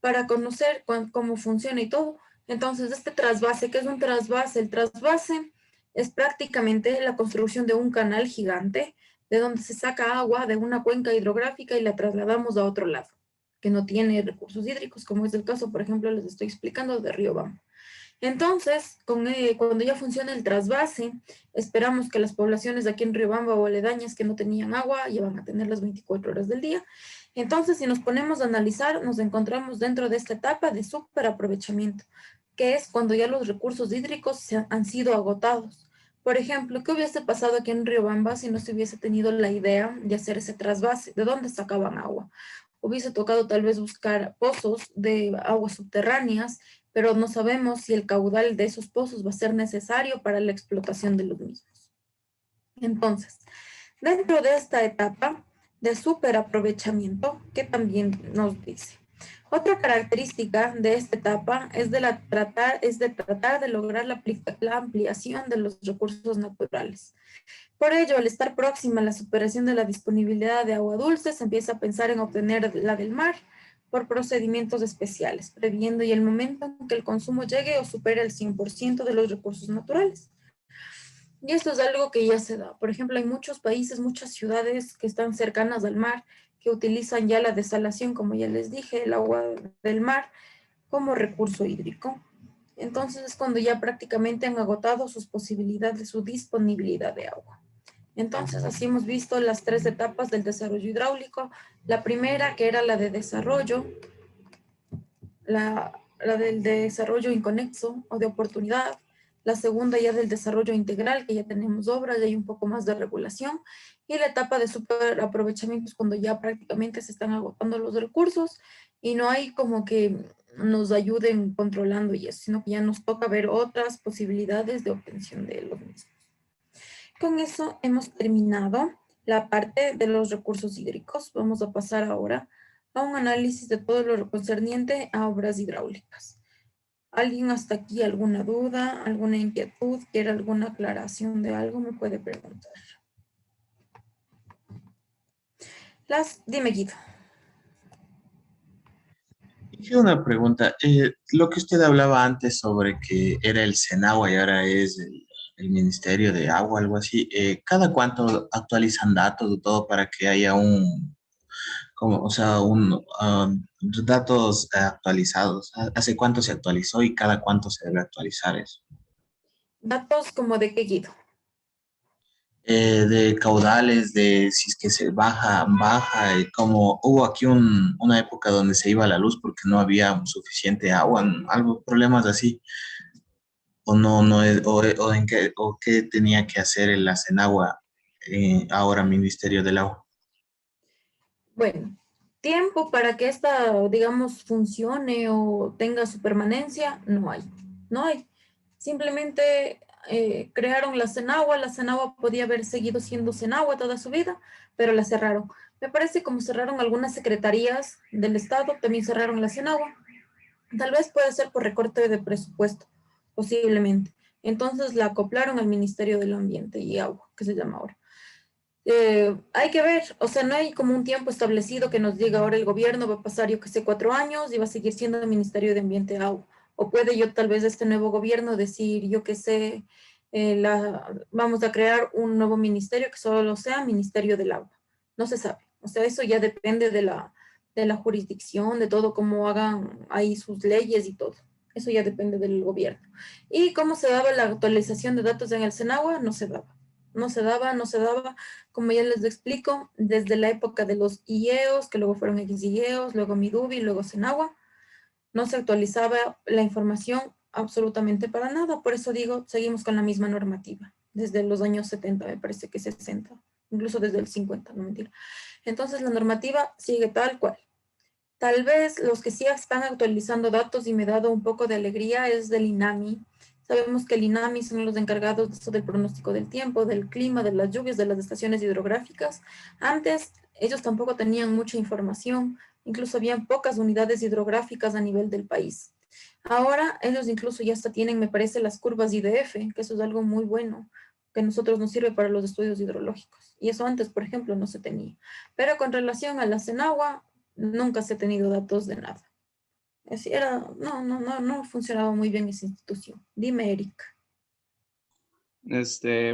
para conocer cómo funciona y todo. Entonces, este trasvase, ¿qué es un trasvase? El trasvase es prácticamente la construcción de un canal gigante de donde se saca agua de una cuenca hidrográfica y la trasladamos a otro lado, que no tiene recursos hídricos, como es el caso, por ejemplo, les estoy explicando de Riobamba. Entonces, cuando ya funciona el trasvase, esperamos que las poblaciones de aquí en Riobamba o aledañas que no tenían agua ya van a tener las 24 horas del día. Entonces, si nos ponemos a analizar, nos encontramos dentro de esta etapa de superaprovechamiento. que es cuando ya los recursos hídricos han sido agotados. Por ejemplo, ¿qué hubiese pasado aquí en Riobamba si no se hubiese tenido la idea de hacer ese trasvase? ¿De dónde sacaban agua? Hubiese tocado tal vez buscar pozos de aguas subterráneas, pero no sabemos si el caudal de esos pozos va a ser necesario para la explotación de los mismos. Entonces, dentro de esta etapa de superaprovechamiento, que también nos dice, otra característica de esta etapa es de tratar de lograr la ampliación de los recursos naturales. Por ello, al estar próxima a la superación de la disponibilidad de agua dulce, se empieza a pensar en obtener la del mar por procedimientos especiales, previendo y el momento en que el consumo llegue o supere el 100% de los recursos naturales. Y esto es algo que ya se da. Por ejemplo, hay muchos países, muchas ciudades que están cercanas al mar, que utilizan ya la desalación, como ya les dije, el agua del mar como recurso hídrico. Entonces es cuando ya prácticamente han agotado sus posibilidades, su disponibilidad de agua. Entonces, así hemos visto las tres etapas del desarrollo hidráulico. La primera, que era la de desarrollo, la del desarrollo inconexo o de oportunidad. La segunda ya del desarrollo integral, que ya tenemos obras y hay un poco más de regulación. Y la etapa de superaprovechamiento es cuando ya prácticamente se están agotando los recursos y no hay como que nos ayuden controlando y eso, sino que ya nos toca ver otras posibilidades de obtención de los mismos. Con eso hemos terminado la parte de los recursos hídricos. Vamos a pasar ahora a un análisis de todo lo concerniente a obras hidráulicas. ¿Alguien hasta aquí alguna duda, alguna inquietud, quiere alguna aclaración de algo? Me puede preguntar. Dime, Guido. Y una pregunta, lo que usted hablaba antes sobre que era el Senagua y ahora es el Ministerio de Agua, algo así, ¿cada cuánto actualizan datos de todo para que haya como, o sea, datos actualizados? ¿Hace cuánto se actualizó y cada cuánto se debe actualizar eso? Datos como de qué, Guido. De caudales, de si es que se baja, y como hubo aquí una época donde se iba la luz porque no había suficiente agua, algo, problemas así, o no es, o en qué, o qué tenía que hacer el Acenagua, ahora Ministerio del Agua. Bueno, tiempo para que esta, digamos, funcione o tenga su permanencia, no hay. No hay. Simplemente crearon la Senagua podía haber seguido siendo Senagua toda su vida, pero la cerraron. Me parece como cerraron algunas secretarías del Estado, también cerraron la Senagua. Tal vez puede ser por recorte de presupuesto, posiblemente. Entonces la acoplaron al Ministerio del Ambiente y Agua, que se llama ahora. Hay que ver, o sea, no hay como un tiempo establecido que nos diga ahora el gobierno va a pasar, yo que sé, 4 años y va a seguir siendo el Ministerio de Ambiente y Agua. O puede yo tal vez este nuevo gobierno decir, yo que sé, vamos a crear un nuevo ministerio que solo sea Ministerio del Agua. No se sabe. O sea, eso ya depende de la jurisdicción, de todo, cómo hagan ahí sus leyes y todo. Eso ya depende del gobierno. ¿Y cómo se daba la actualización de datos en el Senagua? No se daba. No se daba como ya les explico, desde la época de los IEOs, que luego fueron XIEOs, luego Midubi, luego Senagua, no se actualizaba la información absolutamente para nada. Por eso digo, seguimos con la misma normativa, desde los años 70, me parece que 60, incluso desde el 50, no mentira. Entonces la normativa sigue tal cual. Tal vez los que sí están actualizando datos y me ha dado un poco de alegría es del INAMI. Sabemos que el INAMI son los encargados de esto del pronóstico del tiempo, del clima, de las lluvias, de las estaciones hidrográficas. Antes ellos tampoco tenían mucha información, incluso habían pocas unidades hidrográficas a nivel del país. Ahora ellos incluso ya hasta tienen, me parece, las curvas IDF, que eso es algo muy bueno, que a nosotros nos sirve para los estudios hidrológicos. Y eso antes, por ejemplo, no se tenía. Pero con relación a la CENAGUA, nunca se ha tenido datos de nada. Así era, no funcionaba muy bien esa institución. Dime, Erika.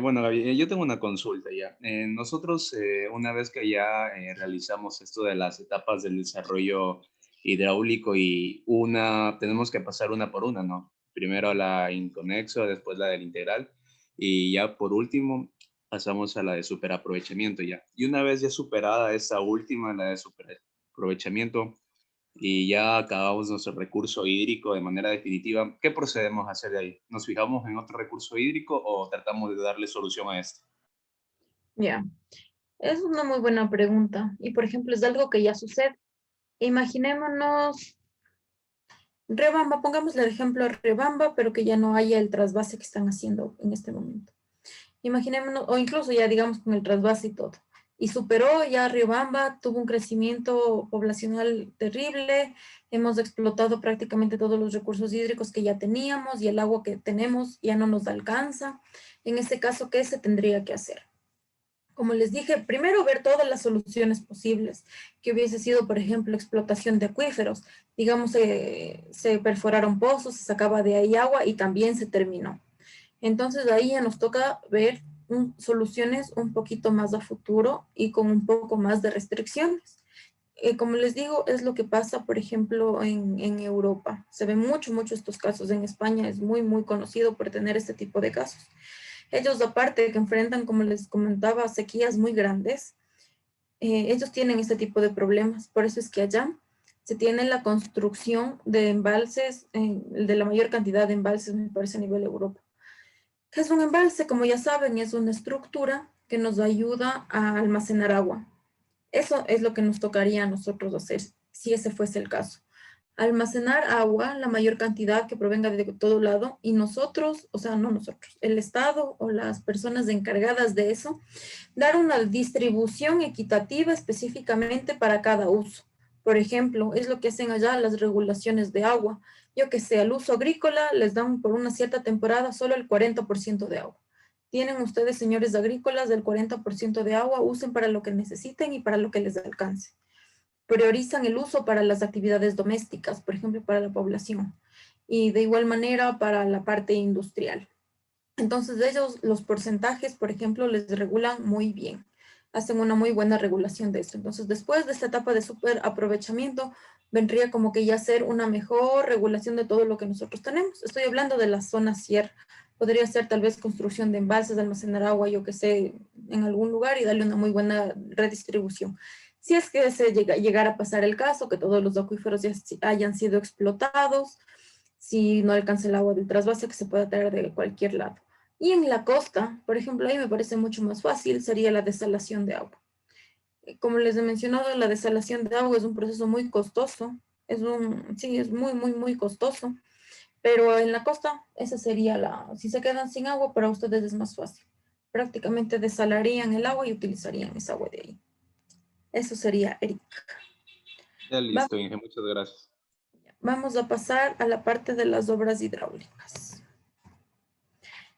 Bueno, Gaby, yo tengo una consulta ya. Nosotros, una vez que ya realizamos esto de las etapas del desarrollo hidráulico y tenemos que pasar una por una, ¿no? Primero la inconexo, después la del integral y ya por último pasamos a la de superaprovechamiento ya. Y una vez ya superada esa última, la de superaprovechamiento, y ya acabamos nuestro recurso hídrico de manera definitiva, ¿qué procedemos a hacer de ahí? ¿Nos fijamos en otro recurso hídrico o tratamos de darle solución a esto? Ya, es una muy buena pregunta. Y por ejemplo, es algo que ya sucede. Imaginémonos Rebamba, pongámosle el ejemplo a Rebamba, pero que ya no haya el trasvase que están haciendo en este momento. Imaginémonos, o incluso ya digamos con el trasvase y todo. Y superó ya Riobamba, tuvo un crecimiento poblacional terrible, hemos explotado prácticamente todos los recursos hídricos que ya teníamos y el agua que tenemos ya no nos alcanza. En este caso, ¿qué se tendría que hacer? Como les dije, primero ver todas las soluciones posibles, que hubiese sido, por ejemplo, explotación de acuíferos. Digamos, se perforaron pozos, se sacaba de ahí agua y también se terminó. Entonces ahí ya nos toca ver soluciones un poquito más a futuro y con un poco más de restricciones. Como les digo, es lo que pasa, por ejemplo, en Europa. Se ven mucho estos casos. En España es muy conocido por tener este tipo de casos. Ellos, aparte de que enfrentan, como les comentaba, sequías muy grandes, ellos tienen este tipo de problemas. Por eso es que allá se tiene la construcción de embalses, de la mayor cantidad de embalses, me parece, a nivel Europa. ¿Qué es un embalse? Como ya saben, es una estructura que nos ayuda a almacenar agua. Eso es lo que nos tocaría a nosotros hacer, si ese fuese el caso. Almacenar agua, la mayor cantidad que provenga de todo lado, y nosotros, o sea, no nosotros, el Estado o las personas encargadas de eso, dar una distribución equitativa específicamente para cada uso. Por ejemplo, es lo que hacen allá las regulaciones de agua. Yo que sé, al uso agrícola les dan por una cierta temporada solo el 40% de agua. Tienen ustedes, señores agrícolas, del 40% de agua, usen para lo que necesiten y para lo que les alcance. Priorizan el uso para las actividades domésticas, por ejemplo, para la población, y de igual manera para la parte industrial. Entonces ellos los porcentajes, por ejemplo, les regulan muy bien, hacen una muy buena regulación de esto. Entonces después de esta etapa de super aprovechamiento, vendría como que ya ser una mejor regulación de todo lo que nosotros tenemos. Estoy hablando de la zona sierra. Podría ser tal vez construcción de embalses, de almacenar agua, yo que sé, en algún lugar y darle una muy buena redistribución. Si es que se llegara a pasar el caso, que todos los acuíferos ya hayan sido explotados, si no alcanza el agua del trasvase que se pueda traer de cualquier lado. Y en la costa, por ejemplo, ahí me parece mucho más fácil, sería la desalación de agua. Como les he mencionado, la desalación de agua es un proceso muy costoso, sí, es muy costoso, pero en la costa, esa sería si se quedan sin agua, para ustedes es más fácil. Prácticamente desalarían el agua y utilizarían esa agua de ahí. Eso sería, Eric. Ya listo, Inge, muchas gracias. Vamos a pasar a la parte de las obras hidráulicas.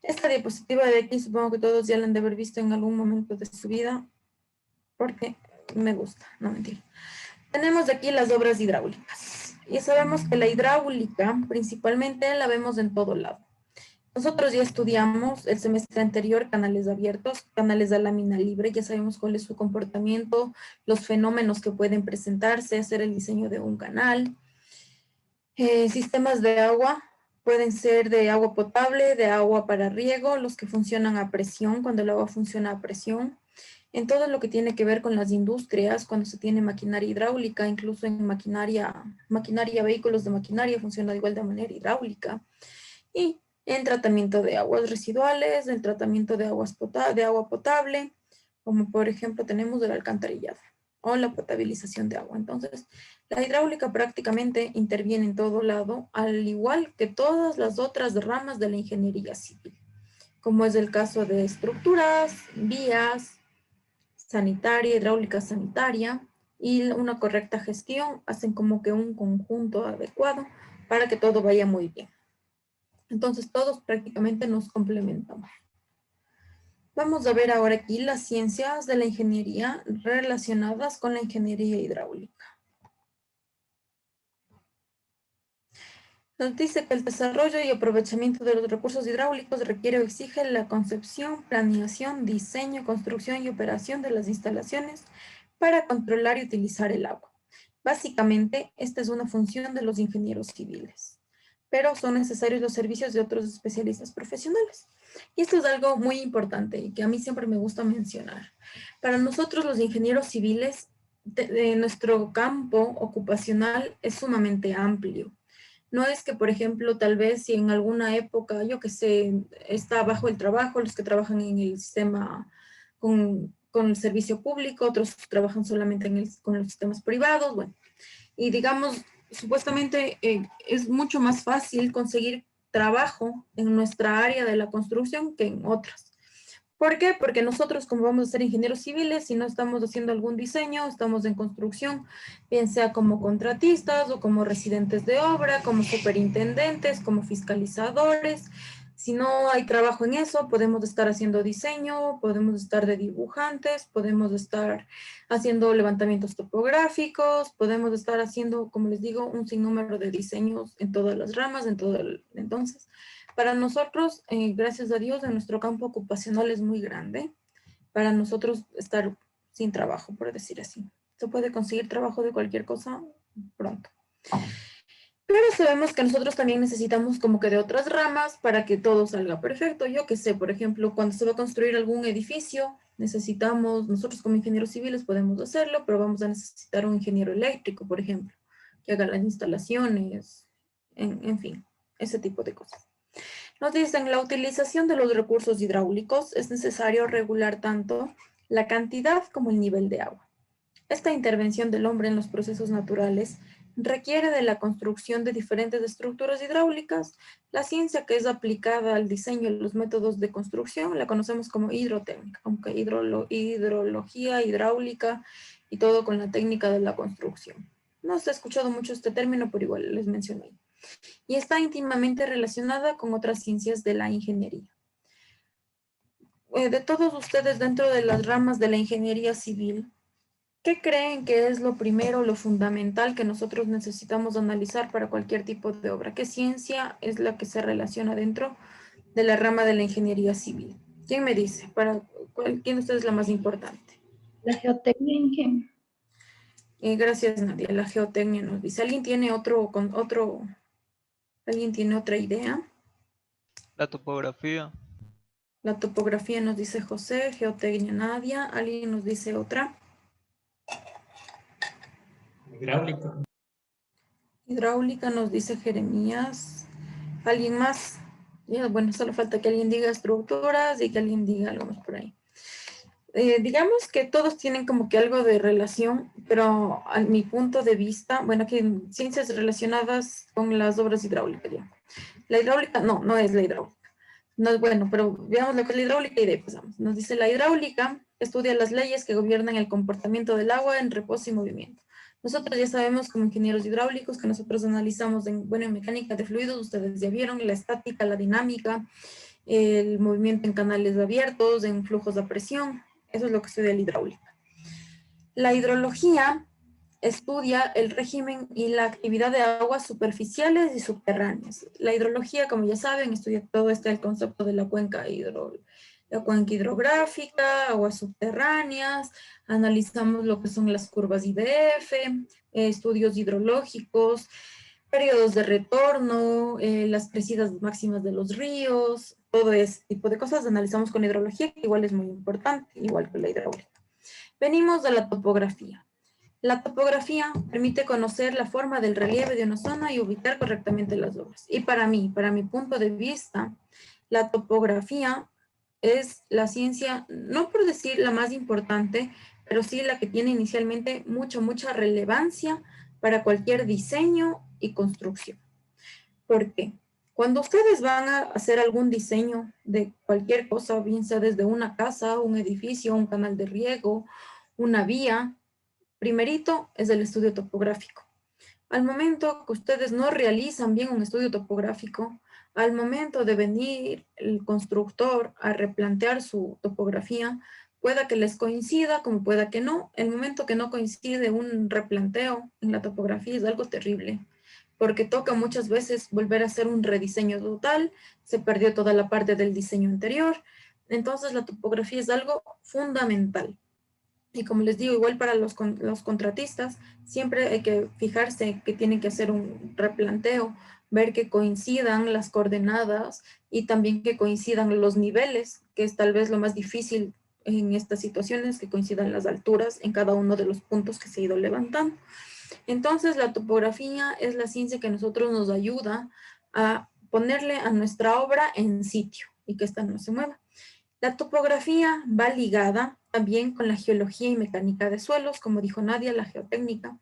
Esta diapositiva de aquí supongo que todos ya la han de haber visto en algún momento de su vida, porque me gusta, no mentira. Tenemos aquí las obras hidráulicas. Ya sabemos que la hidráulica principalmente la vemos en todo lado. Nosotros ya estudiamos el semestre anterior canales abiertos, canales a lámina libre, ya sabemos cuál es su comportamiento, los fenómenos que pueden presentarse, hacer el diseño de un canal. Sistemas de agua, pueden ser de agua potable, de agua para riego, los que funcionan a presión, cuando el agua funciona a presión. En todo lo que tiene que ver con las industrias, cuando se tiene maquinaria hidráulica, incluso en maquinaria, vehículos de maquinaria, funciona de igual de manera hidráulica. Y en tratamiento de aguas residuales, el tratamiento de agua potable, como por ejemplo tenemos el alcantarillado o la potabilización de agua. Entonces, la hidráulica prácticamente interviene en todo lado, al igual que todas las otras ramas de la ingeniería civil, como es el caso de estructuras, vías, sanitaria, hidráulica sanitaria, y una correcta gestión hacen como que un conjunto adecuado para que todo vaya muy bien. Entonces, todos prácticamente nos complementamos. Vamos a ver ahora aquí las ciencias de la ingeniería relacionadas con la ingeniería hidráulica. Nos dice que el desarrollo y aprovechamiento de los recursos hidráulicos requiere o exige la concepción, planeación, diseño, construcción y operación de las instalaciones para controlar y utilizar el agua. Básicamente, esta es una función de los ingenieros civiles, pero son necesarios los servicios de otros especialistas profesionales. Y esto es algo muy importante y que a mí siempre me gusta mencionar. Para nosotros los ingenieros civiles, nuestro campo ocupacional es sumamente amplio. No es que, por ejemplo, tal vez si en alguna época, yo que sé, está bajo el trabajo, los que trabajan en el sistema con el servicio público, otros trabajan solamente con los sistemas privados, bueno. Y digamos, supuestamente es mucho más fácil conseguir trabajo en nuestra área de la construcción que en otras. ¿Por qué? Porque nosotros, como vamos a ser ingenieros civiles, si no estamos haciendo algún diseño, estamos en construcción, bien sea como contratistas o como residentes de obra, como superintendentes, como fiscalizadores. Si no hay trabajo en eso, podemos estar haciendo diseño, podemos estar de dibujantes, podemos estar haciendo levantamientos topográficos, podemos estar haciendo, como les digo, un sinnúmero de diseños en todas las ramas, en todo el, entonces. Para nosotros, gracias a Dios, en nuestro campo ocupacional es muy grande. Para nosotros estar sin trabajo, por decir así. Se puede conseguir trabajo de cualquier cosa pronto. Pero sabemos que nosotros también necesitamos como que de otras ramas para que todo salga perfecto. Yo que sé, por ejemplo, cuando se va a construir algún edificio, necesitamos, nosotros como ingenieros civiles podemos hacerlo, pero vamos a necesitar un ingeniero eléctrico, por ejemplo, que haga las instalaciones, en fin, ese tipo de cosas. Nos dicen, la utilización de los recursos hidráulicos es necesario regular tanto la cantidad como el nivel de agua. Esta intervención del hombre en los procesos naturales requiere de la construcción de diferentes estructuras hidráulicas. La ciencia que es aplicada al diseño y los métodos de construcción la conocemos como hidrotécnica, aunque hidrología, hidráulica y todo con la técnica de la construcción. No se ha escuchado mucho este término, pero igual les mencioné. Y está íntimamente relacionada con otras ciencias de la ingeniería. De todos ustedes dentro de las ramas de la ingeniería civil, ¿qué creen que es lo primero, lo fundamental que nosotros necesitamos analizar para cualquier tipo de obra? ¿Qué ciencia es la que se relaciona dentro de la rama de la ingeniería civil? ¿Quién me dice? ¿Quién de ustedes es la más importante? La geotecnia, Inge. Gracias, Nadia. La geotecnia nos dice. ¿Alguien tiene alguien tiene otra idea? La topografía. La topografía nos dice José, geotecnia Nadia. ¿Alguien nos dice otra? Hidráulica. Hidráulica nos dice Jeremías. ¿Alguien más? Ya, bueno, solo falta que alguien diga estructuras y que alguien diga algo más por ahí. Digamos que todos tienen como que algo de relación, pero a mi punto de vista, bueno, que ciencias relacionadas con las obras hidráulicas ya. La hidráulica, no es la hidráulica. No es bueno, pero veamos lo que es la hidráulica y de ahí pasamos. Nos dice la hidráulica estudia las leyes que gobiernan el comportamiento del agua en reposo y movimiento. Nosotros ya sabemos como ingenieros hidráulicos que nosotros analizamos en mecánica de fluidos, ustedes ya vieron la estática, la dinámica, el movimiento en canales abiertos, en flujos de presión. Eso es lo que estudia la hidráulica. La hidrología estudia el régimen y la actividad de aguas superficiales y subterráneas. La hidrología, como ya saben, estudia todo el concepto de la cuenca hidrográfica, aguas subterráneas, analizamos lo que son las curvas IDF, estudios hidrológicos, periodos de retorno, las crecidas máximas de los ríos, todo ese tipo de cosas analizamos con hidrología, que igual es muy importante, igual que la hidráulica. Venimos de la topografía. La topografía permite conocer la forma del relieve de una zona y ubicar correctamente las obras. Y para mi punto de vista, la topografía es la ciencia, no por decir la más importante, pero sí la que tiene inicialmente mucha relevancia para cualquier diseño y construcción. ¿Por qué? Cuando ustedes van a hacer algún diseño de cualquier cosa, bien sea desde una casa, un edificio, un canal de riego, una vía, primerito es el estudio topográfico. Al momento que ustedes no realizan bien un estudio topográfico, al momento de venir el constructor a replantear su topografía, pueda que les coincida, como pueda que no. El momento que no coincide un replanteo en la topografía es algo terrible, porque toca muchas veces volver a hacer un rediseño total, se perdió toda la parte del diseño anterior. Entonces la topografía es algo fundamental. Y como les digo, igual para los contratistas, siempre hay que fijarse que tienen que hacer un replanteo, ver que coincidan las coordenadas y también que coincidan los niveles, que es tal vez lo más difícil en estas situaciones que coincidan las alturas en cada uno de los puntos que se ha ido levantando. Entonces, la topografía es la ciencia que a nosotros nos ayuda a ponerle a nuestra obra en sitio y que ésta no se mueva. La topografía va ligada también con la geología y mecánica de suelos, como dijo Nadia, la geotecnia,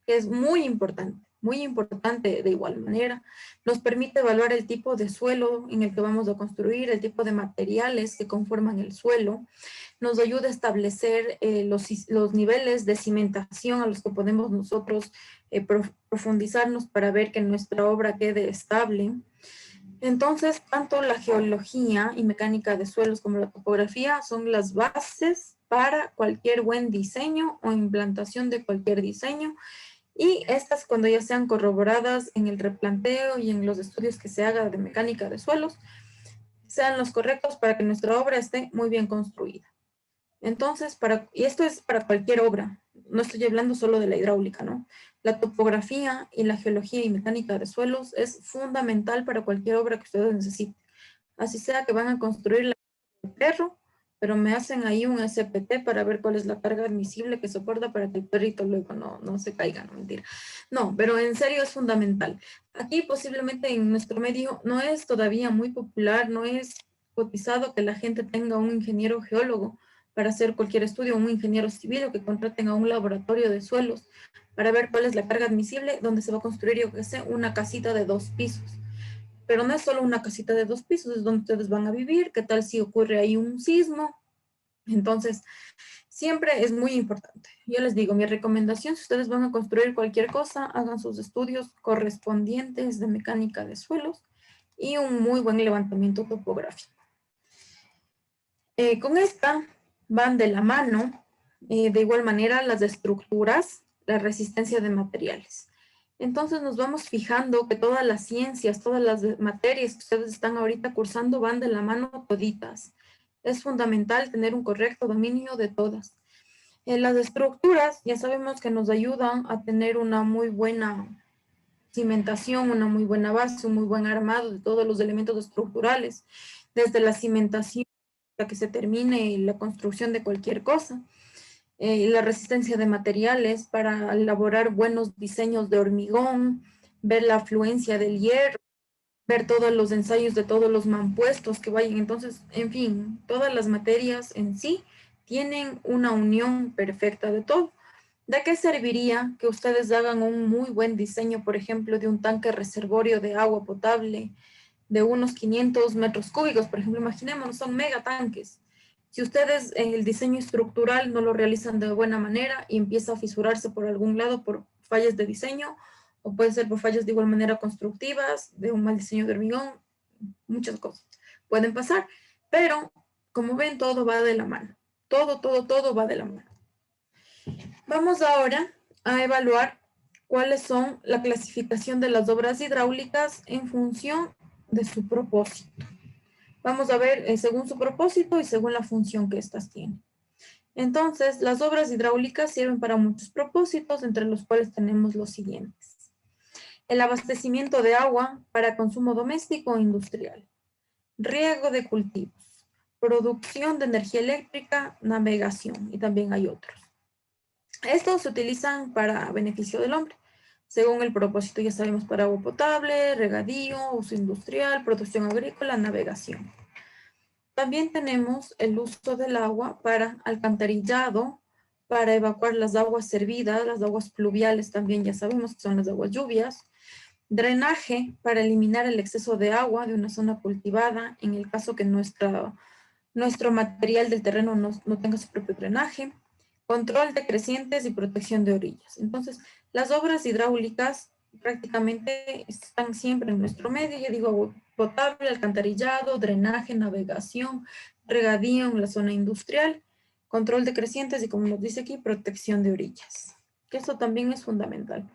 que es muy importante de igual manera. Nos permite evaluar el tipo de suelo en el que vamos a construir, el tipo de materiales que conforman el suelo. Nos ayuda a establecer los niveles de cimentación a los que podemos nosotros profundizarnos para ver que nuestra obra quede estable. Entonces, tanto la geología y mecánica de suelos como la topografía son las bases para cualquier buen diseño o implantación de cualquier diseño. Y estas, cuando ya sean corroboradas en el replanteo y en los estudios que se haga de mecánica de suelos, sean los correctos para que nuestra obra esté muy bien construida. Entonces, y esto es para cualquier obra, no estoy hablando solo de la hidráulica, ¿no? La topografía y la geología y mecánica de suelos es fundamental para cualquier obra que ustedes necesiten. Así sea que van a construir la del perro, pero me hacen ahí un SPT para ver cuál es la carga admisible que soporta para que el perrito luego no se caiga, no, mentira. No, pero en serio es fundamental. Aquí posiblemente en nuestro medio no es todavía muy popular, no es cotizado que la gente tenga un ingeniero geólogo para hacer cualquier estudio, un ingeniero civil o que contraten a un laboratorio de suelos para ver cuál es la carga admisible donde se va a construir, yo que sé, una casita de 2 pisos. Pero no es solo una casita de 2 pisos, es donde ustedes van a vivir, qué tal si ocurre ahí un sismo. Entonces, siempre es muy importante. Yo les digo, mi recomendación, si ustedes van a construir cualquier cosa, hagan sus estudios correspondientes de mecánica de suelos y un muy buen levantamiento topográfico. Con esta van de la mano, de igual manera, las estructuras, la resistencia de materiales. Entonces nos vamos fijando que todas las ciencias, todas las materias que ustedes están ahorita cursando van de la mano toditas. Es fundamental tener un correcto dominio de todas. Las estructuras ya sabemos que nos ayudan a tener una muy buena cimentación, una muy buena base, un muy buen armado de todos los elementos estructurales, desde la cimentación hasta que se termine la construcción de cualquier cosa. La resistencia de materiales para elaborar buenos diseños de hormigón, ver la afluencia del hierro, ver todos los ensayos de todos los mampuestos que vayan. Entonces, en fin, todas las materias en sí tienen una unión perfecta de todo. ¿De qué serviría que ustedes hagan un muy buen diseño, por ejemplo, de un tanque reservorio de agua potable de unos 500 metros cúbicos? Por ejemplo, imaginémonos, son megatanques. Si ustedes en el diseño estructural no lo realizan de buena manera y empieza a fisurarse por algún lado por fallas de diseño, o puede ser por fallas de igual manera constructivas, de un mal diseño de hormigón, muchas cosas pueden pasar, pero como ven, todo va de la mano. Todo va de la mano. Vamos ahora a evaluar cuáles son la clasificación de las obras hidráulicas en función de su propósito. Vamos a ver según su propósito y según la función que éstas tienen. Entonces, las obras hidráulicas sirven para muchos propósitos, entre los cuales tenemos los siguientes. El abastecimiento de agua para consumo doméstico o industrial. Riego de cultivos. Producción de energía eléctrica, navegación, y también hay otros. Estos se utilizan para beneficio del hombre, según el propósito, ya sabemos, para agua potable, regadío, uso industrial, producción agrícola, navegación. También tenemos el uso del agua para alcantarillado, para evacuar las aguas servidas, las aguas pluviales también ya sabemos que son las aguas lluvias. Drenaje para eliminar el exceso de agua de una zona cultivada, en el caso que nuestro material del terreno no tenga su propio drenaje. Control de crecientes y protección de orillas. Entonces, las obras hidráulicas prácticamente están siempre en nuestro medio, ya digo, agua potable, alcantarillado, drenaje, navegación, regadío en la zona industrial, control de crecientes y, como nos dice aquí, protección de orillas, que esto también es fundamental.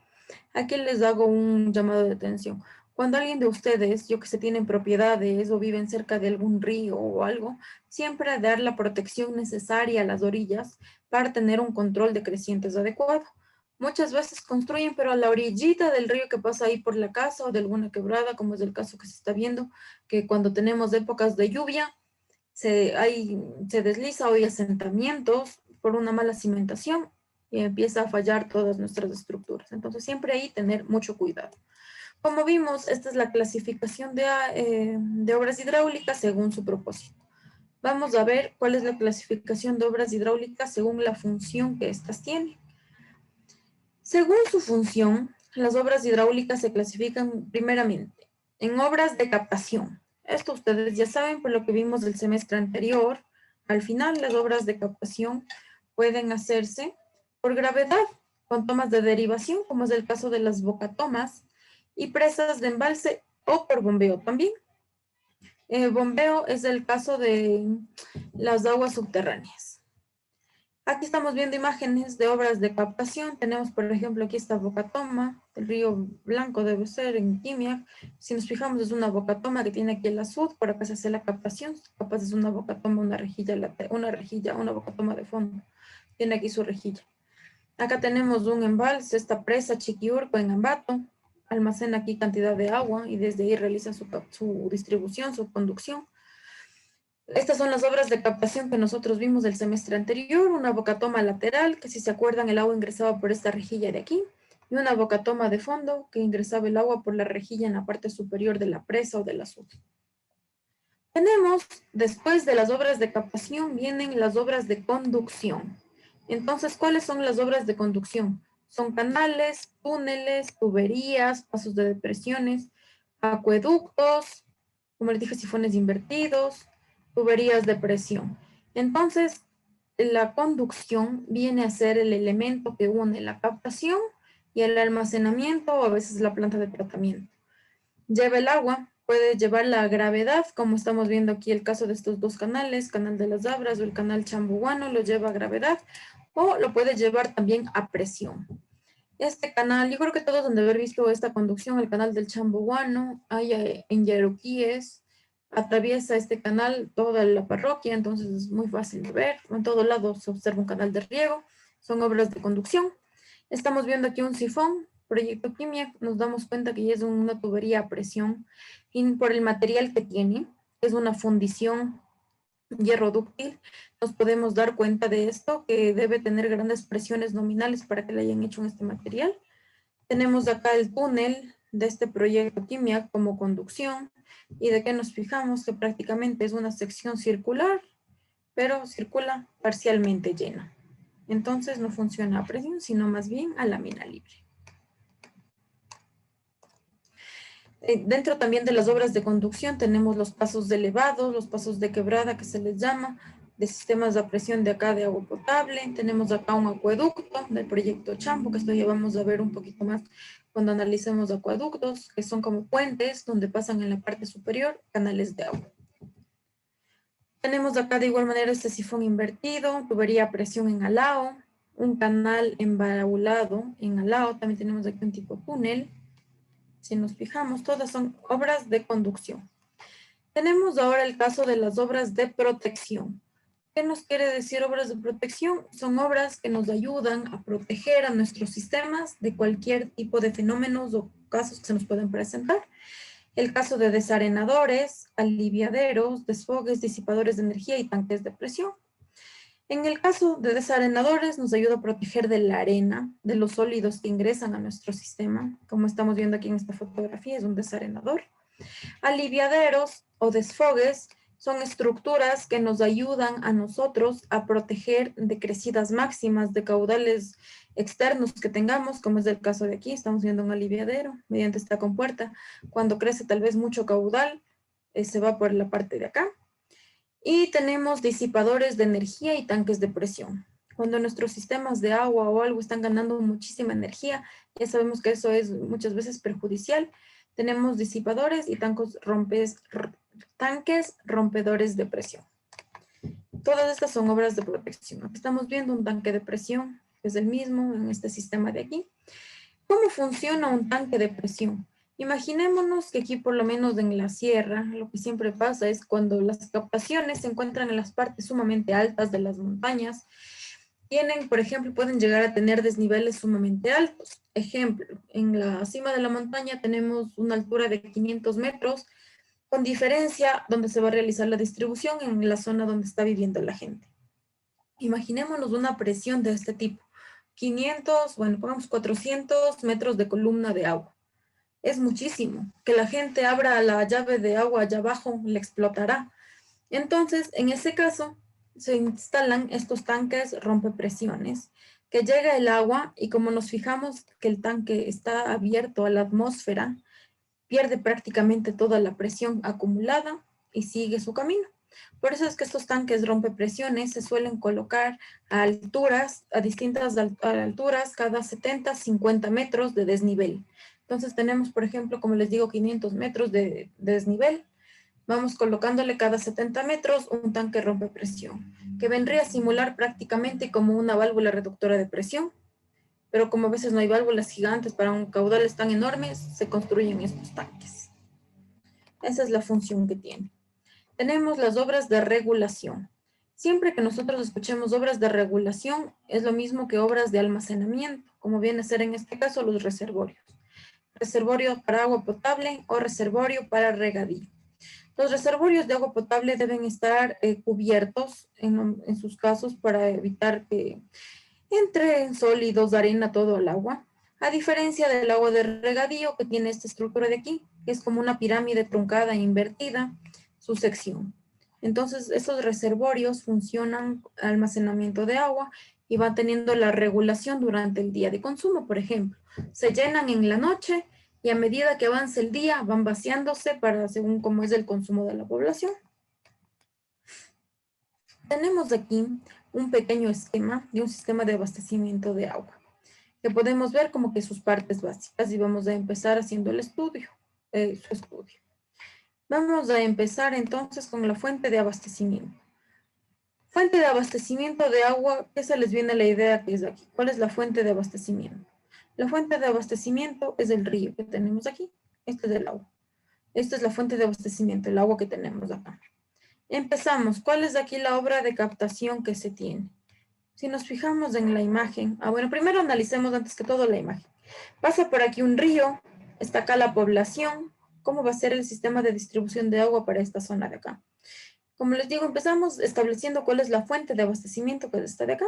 Aquí les hago un llamado de atención. Cuando alguien de ustedes, yo que sé, tienen propiedades o viven cerca de algún río o algo, siempre dar la protección necesaria a las orillas para tener un control de crecientes adecuado. Muchas veces construyen, pero a la orillita del río que pasa ahí por la casa o de alguna quebrada, como es el caso que se está viendo, que cuando tenemos épocas de lluvia, se desliza o hay asentamientos por una mala cimentación y empieza a fallar todas nuestras estructuras. Entonces siempre ahí tener mucho cuidado. Como vimos, esta es la clasificación de obras hidráulicas según su propósito. Vamos a ver cuál es la clasificación de obras hidráulicas según la función que éstas tienen. Según su función, las obras hidráulicas se clasifican primeramente en obras de captación. Esto ustedes ya saben por lo que vimos del semestre anterior. Al final, las obras de captación pueden hacerse por gravedad, con tomas de derivación, como es el caso de las bocatomas, y presas de embalse o por bombeo también. Bombeo es el caso de las aguas subterráneas. Aquí estamos viendo imágenes de obras de captación. Tenemos, por ejemplo, aquí esta bocatoma, el río Blanco debe ser en Quimiac. Si nos fijamos, es una bocatoma que tiene aquí el azul, por acá se hace la captación. Capaz es una bocatoma, una bocatoma de fondo. Tiene aquí su rejilla. Acá tenemos un embalse, esta presa Chiquiurco en Ambato. Almacena aquí cantidad de agua y desde ahí realiza su distribución, su conducción. Estas son las obras de captación que nosotros vimos del semestre anterior, una bocatoma lateral, que si se acuerdan el agua ingresaba por esta rejilla de aquí, y una bocatoma de fondo, que ingresaba el agua por la rejilla en la parte superior de la presa o del azud. Tenemos, después de las obras de captación, vienen las obras de conducción. Entonces, ¿cuáles son las obras de conducción? Son canales, túneles, tuberías, pasos de depresiones, acueductos, como les dije, sifones invertidos, tuberías de presión. Entonces, la conducción viene a ser el elemento que une la captación y el almacenamiento o a veces la planta de tratamiento. Lleva el agua, puede llevar la gravedad, como estamos viendo aquí el caso de estos dos canales, Canal de las Abras o el Canal Chambuguano, lo lleva a gravedad o lo puede llevar también a presión. Este canal, yo creo que todos han de haber visto esta conducción, el canal del Chambuguano, allá en Yaruquíes, atraviesa este canal toda la parroquia, entonces es muy fácil de ver. En todo lado se observa un canal de riego, son obras de conducción. Estamos viendo aquí un sifón, proyecto Quimiac, nos damos cuenta que ya es una tubería a presión y por el material que tiene, es una fundición hierro dúctil, nos podemos dar cuenta de esto, que debe tener grandes presiones nominales para que le hayan hecho en este material. Tenemos acá el túnel de este proyecto Quimiac como conducción, y de qué nos fijamos que prácticamente es una sección circular, pero circula parcialmente llena. Entonces no funciona a presión, sino más bien a lámina libre. Dentro también de las obras de conducción tenemos los pasos de elevado, los pasos de quebrada que se les llama, de sistemas de presión de acá de agua potable. Tenemos acá un acueducto del proyecto Chambo, que esto ya vamos a ver un poquito más cuando analicemos acueductos, que son como puentes donde pasan en la parte superior canales de agua. Tenemos acá de igual manera este sifón invertido, tubería a presión en alao, un canal embaulado en alao, también tenemos aquí un tipo túnel. Si nos fijamos, todas son obras de conducción. Tenemos ahora el caso de las obras de protección. ¿Qué nos quiere decir obras de protección? Son obras que nos ayudan a proteger a nuestros sistemas de cualquier tipo de fenómenos o casos que se nos pueden presentar. El caso de desarenadores, aliviaderos, desfogues, disipadores de energía y tanques de presión. En el caso de desarenadores, nos ayuda a proteger de la arena, de los sólidos que ingresan a nuestro sistema. Como estamos viendo aquí en esta fotografía, es un desarenador. Aliviaderos o desfogues son estructuras que nos ayudan a nosotros a proteger de crecidas máximas, de caudales externos que tengamos, como es el caso de aquí. Estamos viendo un aliviadero mediante esta compuerta. Cuando crece tal vez mucho caudal, se va por la parte de acá. Y tenemos disipadores de energía y tanques de presión. Cuando nuestros sistemas de agua o algo están ganando muchísima energía, ya sabemos que eso es muchas veces perjudicial. Tenemos disipadores y tanques rompedores de presión. Todas estas son obras de protección. Aquí estamos viendo un tanque de presión, que es el mismo en este sistema de aquí. ¿Cómo funciona un tanque de presión? Imaginémonos que aquí, por lo menos en la sierra, lo que siempre pasa es cuando las captaciones se encuentran en las partes sumamente altas de las montañas, por ejemplo, pueden llegar a tener desniveles sumamente altos. Ejemplo, en la cima de la montaña tenemos una altura de 500 metros con diferencia donde se va a realizar la distribución en la zona donde está viviendo la gente. Imaginémonos una presión de este tipo. 500, bueno, pongamos 400 metros de columna de agua. Es muchísimo. Que la gente abra la llave de agua allá abajo, le explotará. Entonces, en ese caso, se instalan estos tanques rompepresiones, que llega el agua y como nos fijamos que el tanque está abierto a la atmósfera, pierde prácticamente toda la presión acumulada y sigue su camino. Por eso es que estos tanques rompepresiones se suelen colocar a alturas, a distintas alturas, cada 70, 50 metros de desnivel. Entonces tenemos, por ejemplo, como les digo, 500 metros de desnivel. Vamos colocándole cada 70 metros un tanque rompepresión, que vendría a simular prácticamente como una válvula reductora de presión, pero como a veces no hay válvulas gigantes para un caudales tan enormes, se construyen estos tanques. Esa es la función que tiene. Tenemos las obras de regulación. Siempre que nosotros escuchemos obras de regulación, es lo mismo que obras de almacenamiento, como viene a ser en este caso los reservorios. Reservorio para agua potable o reservorio para regadío. Los reservorios de agua potable deben estar cubiertos en sus casos para evitar que entre sólidos, arena, todo el agua. A diferencia del agua de regadío que tiene esta estructura de aquí, que es como una pirámide truncada e invertida, su sección. Entonces, esos reservorios funcionan almacenamiento de agua y van teniendo la regulación durante el día de consumo, por ejemplo. Se llenan en la noche y a medida que avance el día van vaciándose para según cómo es el consumo de la población. Tenemos aquí un pequeño esquema de un sistema de abastecimiento de agua, que podemos ver como que sus partes básicas y vamos a empezar haciendo el estudio, su estudio. Vamos a empezar entonces con la fuente de abastecimiento. Fuente de abastecimiento de agua, ¿qué se les viene la idea que es aquí? ¿Cuál es la fuente de abastecimiento? La fuente de abastecimiento es el río que tenemos aquí. Este es el agua. Esta es la fuente de abastecimiento, el agua que tenemos acá. Empezamos. ¿Cuál es aquí la obra de captación que se tiene? Si nos fijamos en la imagen, bueno, primero analicemos antes que todo la imagen. Pasa por aquí un río, está acá la población. ¿Cómo va a ser el sistema de distribución de agua para esta zona de acá? Como les digo, empezamos estableciendo cuál es la fuente de abastecimiento que está de acá.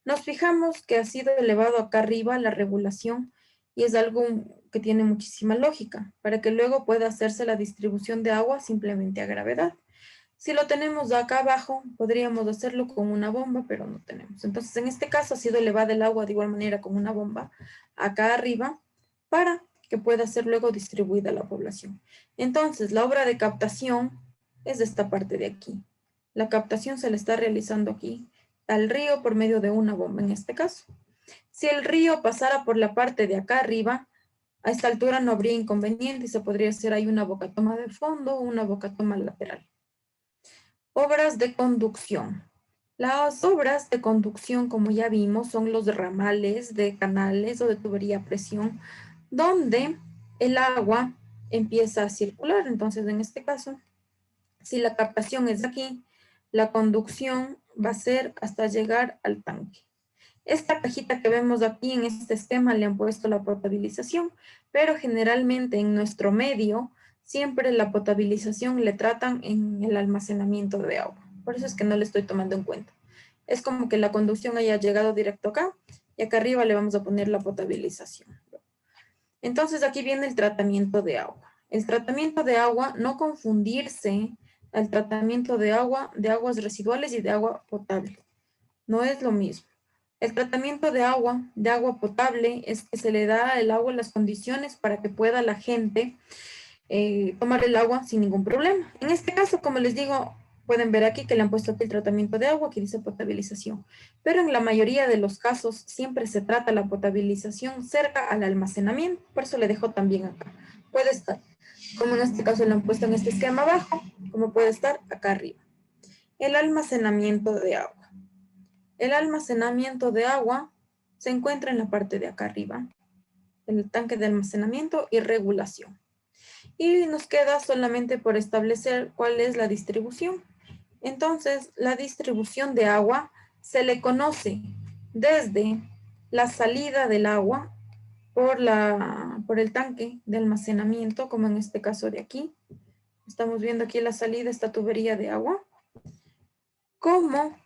Nos fijamos que ha sido elevado acá arriba la regulación y es algo que tiene muchísima lógica para que luego pueda hacerse la distribución de agua simplemente a gravedad. Si lo tenemos acá abajo, podríamos hacerlo con una bomba, pero no tenemos. Entonces, en este caso ha sido elevada el agua de igual manera con una bomba acá arriba para que pueda ser luego distribuida a la población. Entonces, la obra de captación es de esta parte de aquí. La captación se le está realizando aquí al río por medio de una bomba en este caso. Si el río pasara por la parte de acá arriba, a esta altura no habría inconveniente y se podría hacer ahí una bocatoma de fondo o una bocatoma lateral. Obras de conducción. Las obras de conducción, como ya vimos, son los ramales de canales o de tubería a presión, donde el agua empieza a circular. Entonces, en este caso, si la captación es aquí, la conducción va a ser hasta llegar al tanque. Esta cajita que vemos aquí en este esquema le han puesto la potabilización, pero generalmente en nuestro medio siempre la potabilización le tratan en el almacenamiento de agua. Por eso es que no le estoy tomando en cuenta. Es como que la conducción haya llegado directo acá y acá arriba le vamos a poner la potabilización. Entonces aquí viene el tratamiento de agua. El tratamiento de agua, no confundirse al tratamiento de agua, de aguas residuales y de agua potable. No es lo mismo. El tratamiento de agua potable, es que se le da el agua en las condiciones para que pueda la gente tomar el agua sin ningún problema. En este caso, como les digo, pueden ver aquí que le han puesto aquí el tratamiento de agua, que dice potabilización. Pero en la mayoría de los casos siempre se trata la potabilización cerca al almacenamiento. Por eso le dejo también acá. Puede estar, como en este caso lo han puesto en este esquema abajo, como puede estar acá arriba. El almacenamiento de agua. El almacenamiento de agua se encuentra en la parte de acá arriba, el tanque de almacenamiento y regulación. Y nos queda solamente por establecer cuál es la distribución. Entonces, la distribución de agua se le conoce desde la salida del agua por el tanque de almacenamiento, como en este caso de aquí. Estamos viendo aquí la salida, esta tubería de agua. Como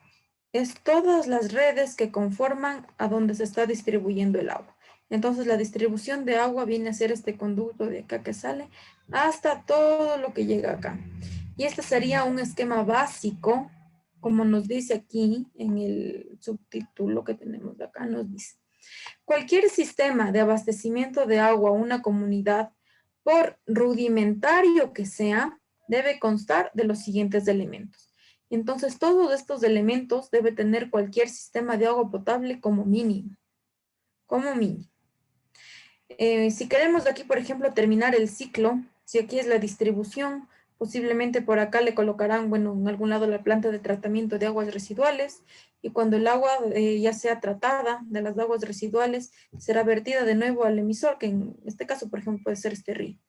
es todas las redes que conforman a donde se está distribuyendo el agua. Entonces la distribución de agua viene a ser este conducto de acá que sale hasta todo lo que llega acá. Y este sería un esquema básico, como nos dice aquí en el subtítulo que tenemos acá, nos dice: cualquier sistema de abastecimiento de agua a una comunidad, por rudimentario que sea, debe constar de los siguientes elementos. Entonces, todos estos elementos debe tener cualquier sistema de agua potable como mínimo. Como mínimo. Si queremos aquí, por ejemplo, terminar el ciclo, si aquí es la distribución, posiblemente por acá le colocarán, bueno, en algún lado la planta de tratamiento de aguas residuales, y cuando el agua ya sea tratada de las aguas residuales, será vertida de nuevo al emisor, que en este caso, por ejemplo, puede ser este río.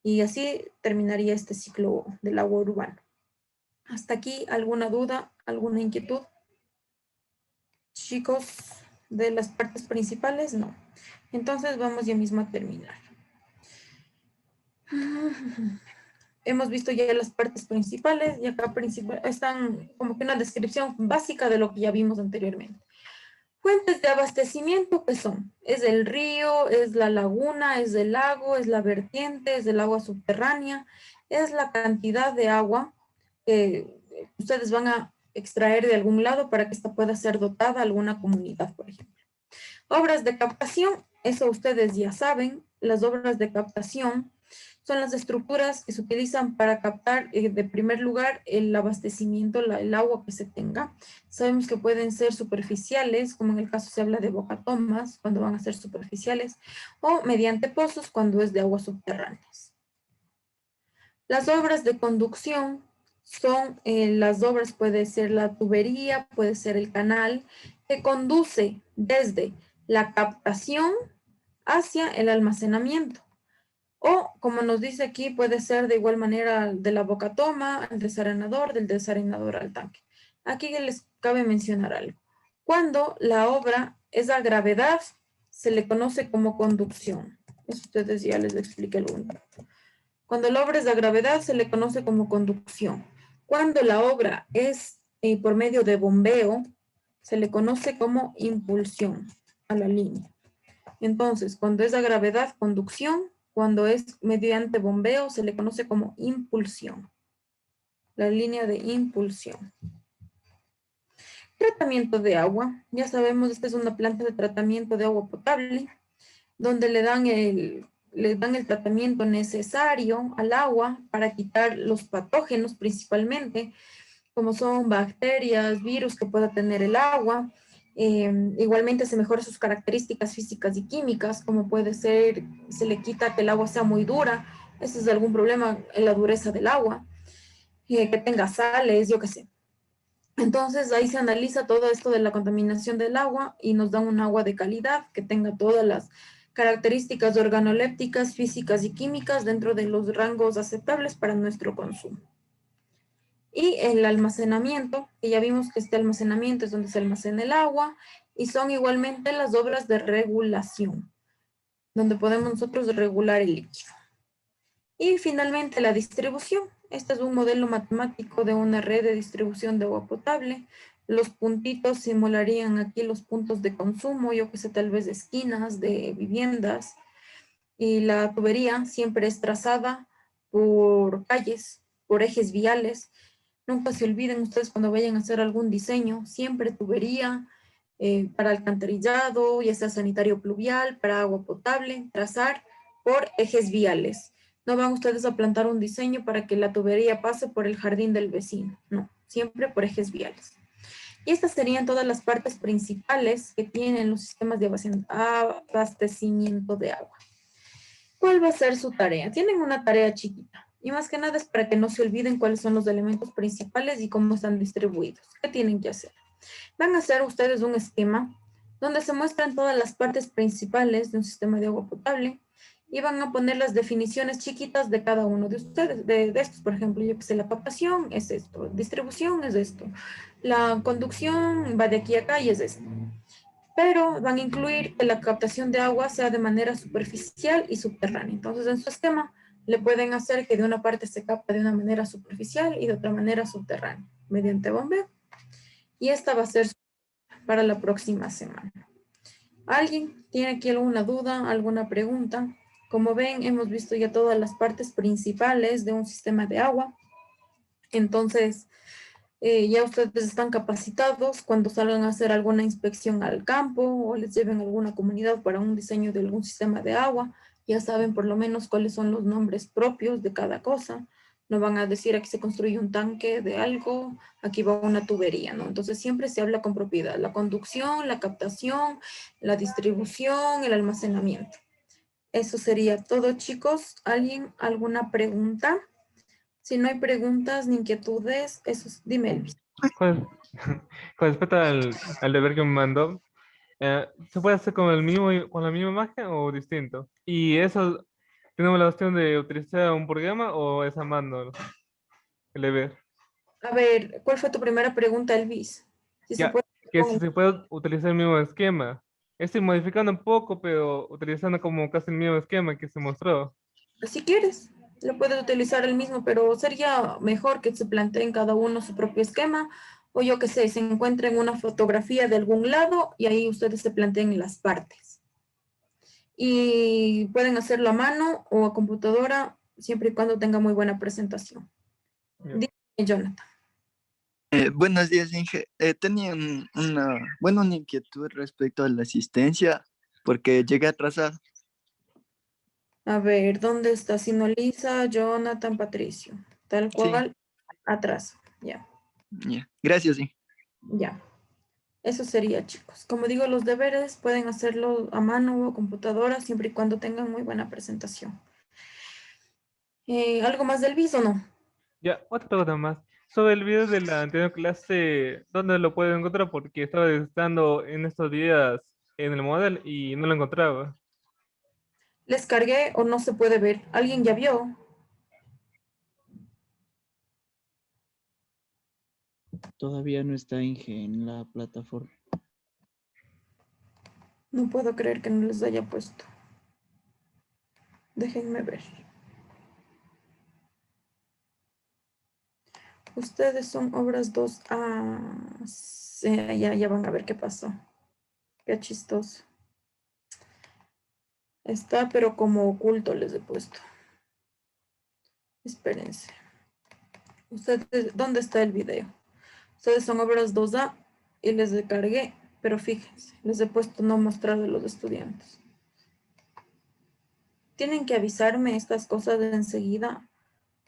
Y así terminaría este ciclo del agua urbano. Hasta aquí, ¿alguna duda, alguna inquietud? Chicos, de las partes principales, no. Entonces vamos ya mismo a terminar. Hemos visto ya las partes principales y acá están como que una descripción básica de lo que ya vimos anteriormente. Fuentes de abastecimiento, ¿qué son? Es el río, es la laguna, es el lago, es la vertiente, es el agua subterránea, es la cantidad de agua que ustedes van a extraer de algún lado para que esta pueda ser dotada a alguna comunidad, por ejemplo. Obras de captación, eso ustedes ya saben, las obras de captación son las estructuras que se utilizan para captar, de primer lugar, el abastecimiento, el agua que se tenga. Sabemos que pueden ser superficiales, como en el caso se habla de bocatomas, cuando van a ser superficiales, o mediante pozos, cuando es de aguas subterráneas. Las obras de conducción son las obras, puede ser la tubería, puede ser el canal, que conduce desde la captación hacia el almacenamiento. O, como nos dice aquí, puede ser de igual manera de la bocatoma al desarenador, del desarenador al tanque. Aquí les cabe mencionar algo. Cuando la obra es a gravedad, se le conoce como conducción. Eso ustedes ya les expliqué algún día. Cuando la obra es a gravedad, se le conoce como conducción. Cuando la obra es por medio de bombeo, se le conoce como impulsión a la línea. Entonces, cuando es a gravedad, conducción. Cuando es mediante bombeo, se le conoce como impulsión. La línea de impulsión. Tratamiento de agua. Ya sabemos, esta es una planta de tratamiento de agua potable, donde le dan el tratamiento necesario al agua para quitar los patógenos principalmente, como son bacterias, virus que pueda tener el agua. Igualmente se mejoran sus características físicas y químicas, como puede ser, se le quita que el agua sea muy dura, ese es algún problema en la dureza del agua, que tenga sales, yo qué sé. Entonces ahí se analiza todo esto de la contaminación del agua y nos dan un agua de calidad que tenga todas las características organolépticas, físicas y químicas dentro de los rangos aceptables para nuestro consumo. Y el almacenamiento, que ya vimos que este almacenamiento es donde se almacena el agua, y son igualmente las obras de regulación, donde podemos nosotros regular el líquido. Y finalmente la distribución. Este es un modelo matemático de una red de distribución de agua potable. Los puntitos simularían aquí los puntos de consumo, yo que sé, tal vez de esquinas, de viviendas. Y la tubería siempre es trazada por calles, por ejes viales. Nunca se olviden ustedes cuando vayan a hacer algún diseño, siempre tubería para alcantarillado, ya sea sanitario pluvial, para agua potable, trazar por ejes viales. No van ustedes a plantar un diseño para que la tubería pase por el jardín del vecino, no, siempre por ejes viales. Y estas serían todas las partes principales que tienen los sistemas de abastecimiento de agua. ¿Cuál va a ser su tarea? Tienen una tarea chiquita. Y más que nada es para que no se olviden cuáles son los elementos principales y cómo están distribuidos. ¿Qué tienen que hacer? Van a hacer ustedes un esquema donde se muestran todas las partes principales de un sistema de agua potable y van a poner las definiciones chiquitas de cada uno de ustedes, de estos. Por ejemplo, yo que sé, la captación es esto, distribución es esto, la conducción va de aquí a acá y es esto. Pero van a incluir que la captación de agua sea de manera superficial y subterránea. Entonces, en su esquema le pueden hacer que de una parte se capte de una manera superficial y de otra manera subterránea, mediante bombeo. Y esta va a ser para la próxima semana. ¿Alguien tiene aquí alguna duda, alguna pregunta? Como ven, hemos visto ya todas las partes principales de un sistema de agua. Entonces, ya ustedes están capacitados cuando salgan a hacer alguna inspección al campo o les lleven a alguna comunidad para un diseño de algún sistema de agua. Ya saben por lo menos cuáles son los nombres propios de cada cosa. No van a decir aquí se construye un tanque de algo, aquí va una tubería, ¿no? Entonces siempre se habla con propiedad. La conducción, la captación, la distribución, el almacenamiento. Eso sería todo, chicos. ¿Alguien, alguna pregunta? Si no hay preguntas ni inquietudes, dime, Elvis. Con, con respecto al deber que me mandó, ¿se puede hacer con con la misma imagen o distinto? Y eso, ¿tenemos la opción de utilizar un programa o es a mano el deber? A ver, ¿cuál fue tu primera pregunta, Elvis? Si se Ya, puede. que si se puede utilizar el mismo esquema. Estoy modificando un poco, pero utilizando como casi el mismo esquema que se mostró. Si quieres, lo puedes utilizar el mismo, pero sería mejor que se planteen cada uno su propio esquema, o yo que sé, se encuentren una fotografía de algún lado y ahí ustedes se planteen las partes. Y pueden hacerlo a mano o a computadora, siempre y cuando tenga muy buena presentación. Ya. Dime, Jonathan. Buenos días, Inge. Tenía una inquietud respecto a la asistencia, porque llegué atrasado. A ver, ¿dónde está Sinolisa, Jonathan, Patricio? Tal Sí, cual, atrás. Ya, ya. Gracias, Inge. ya. Eso sería, chicos. Como digo, los deberes pueden hacerlo a mano o a computadora, siempre y cuando tengan muy buena presentación. ¿Algo más del viso o no? Ya, otra pregunta más. Sobre el video de la anterior clase, ¿dónde lo puedo encontrar? Porque estaba estando en estos días en el model y no lo encontraba. ¿Les cargué o no se puede ver? ¿Alguien ya vio? Todavía no está Inge en la plataforma. No puedo creer que no les haya puesto. Déjenme ver. Ustedes son obras 2A. Sí, ya van a ver qué pasó. Qué chistoso. Está, pero como oculto les he puesto. Espérense. Ustedes, ¿dónde está el video? Ustedes son obras 2A y les descargué, pero fíjense, les he puesto no mostrar de los estudiantes. Tienen que avisarme estas cosas de enseguida,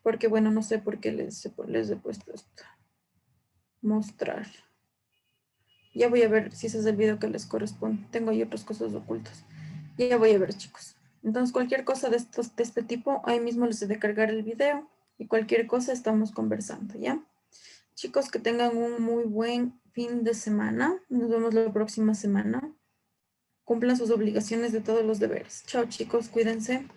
porque bueno, no sé por qué les he puesto esto. Mostrar. Ya voy a ver si ese es el video que les corresponde. Tengo ahí otras cosas ocultas. Ya voy a ver, chicos. Entonces, cualquier cosa de este tipo, ahí mismo les he de cargar el video y cualquier cosa estamos conversando, ¿ya? Chicos, que tengan un muy buen fin de semana. Nos vemos la próxima semana. Cumplan sus obligaciones de todos los deberes. Chao, chicos, cuídense.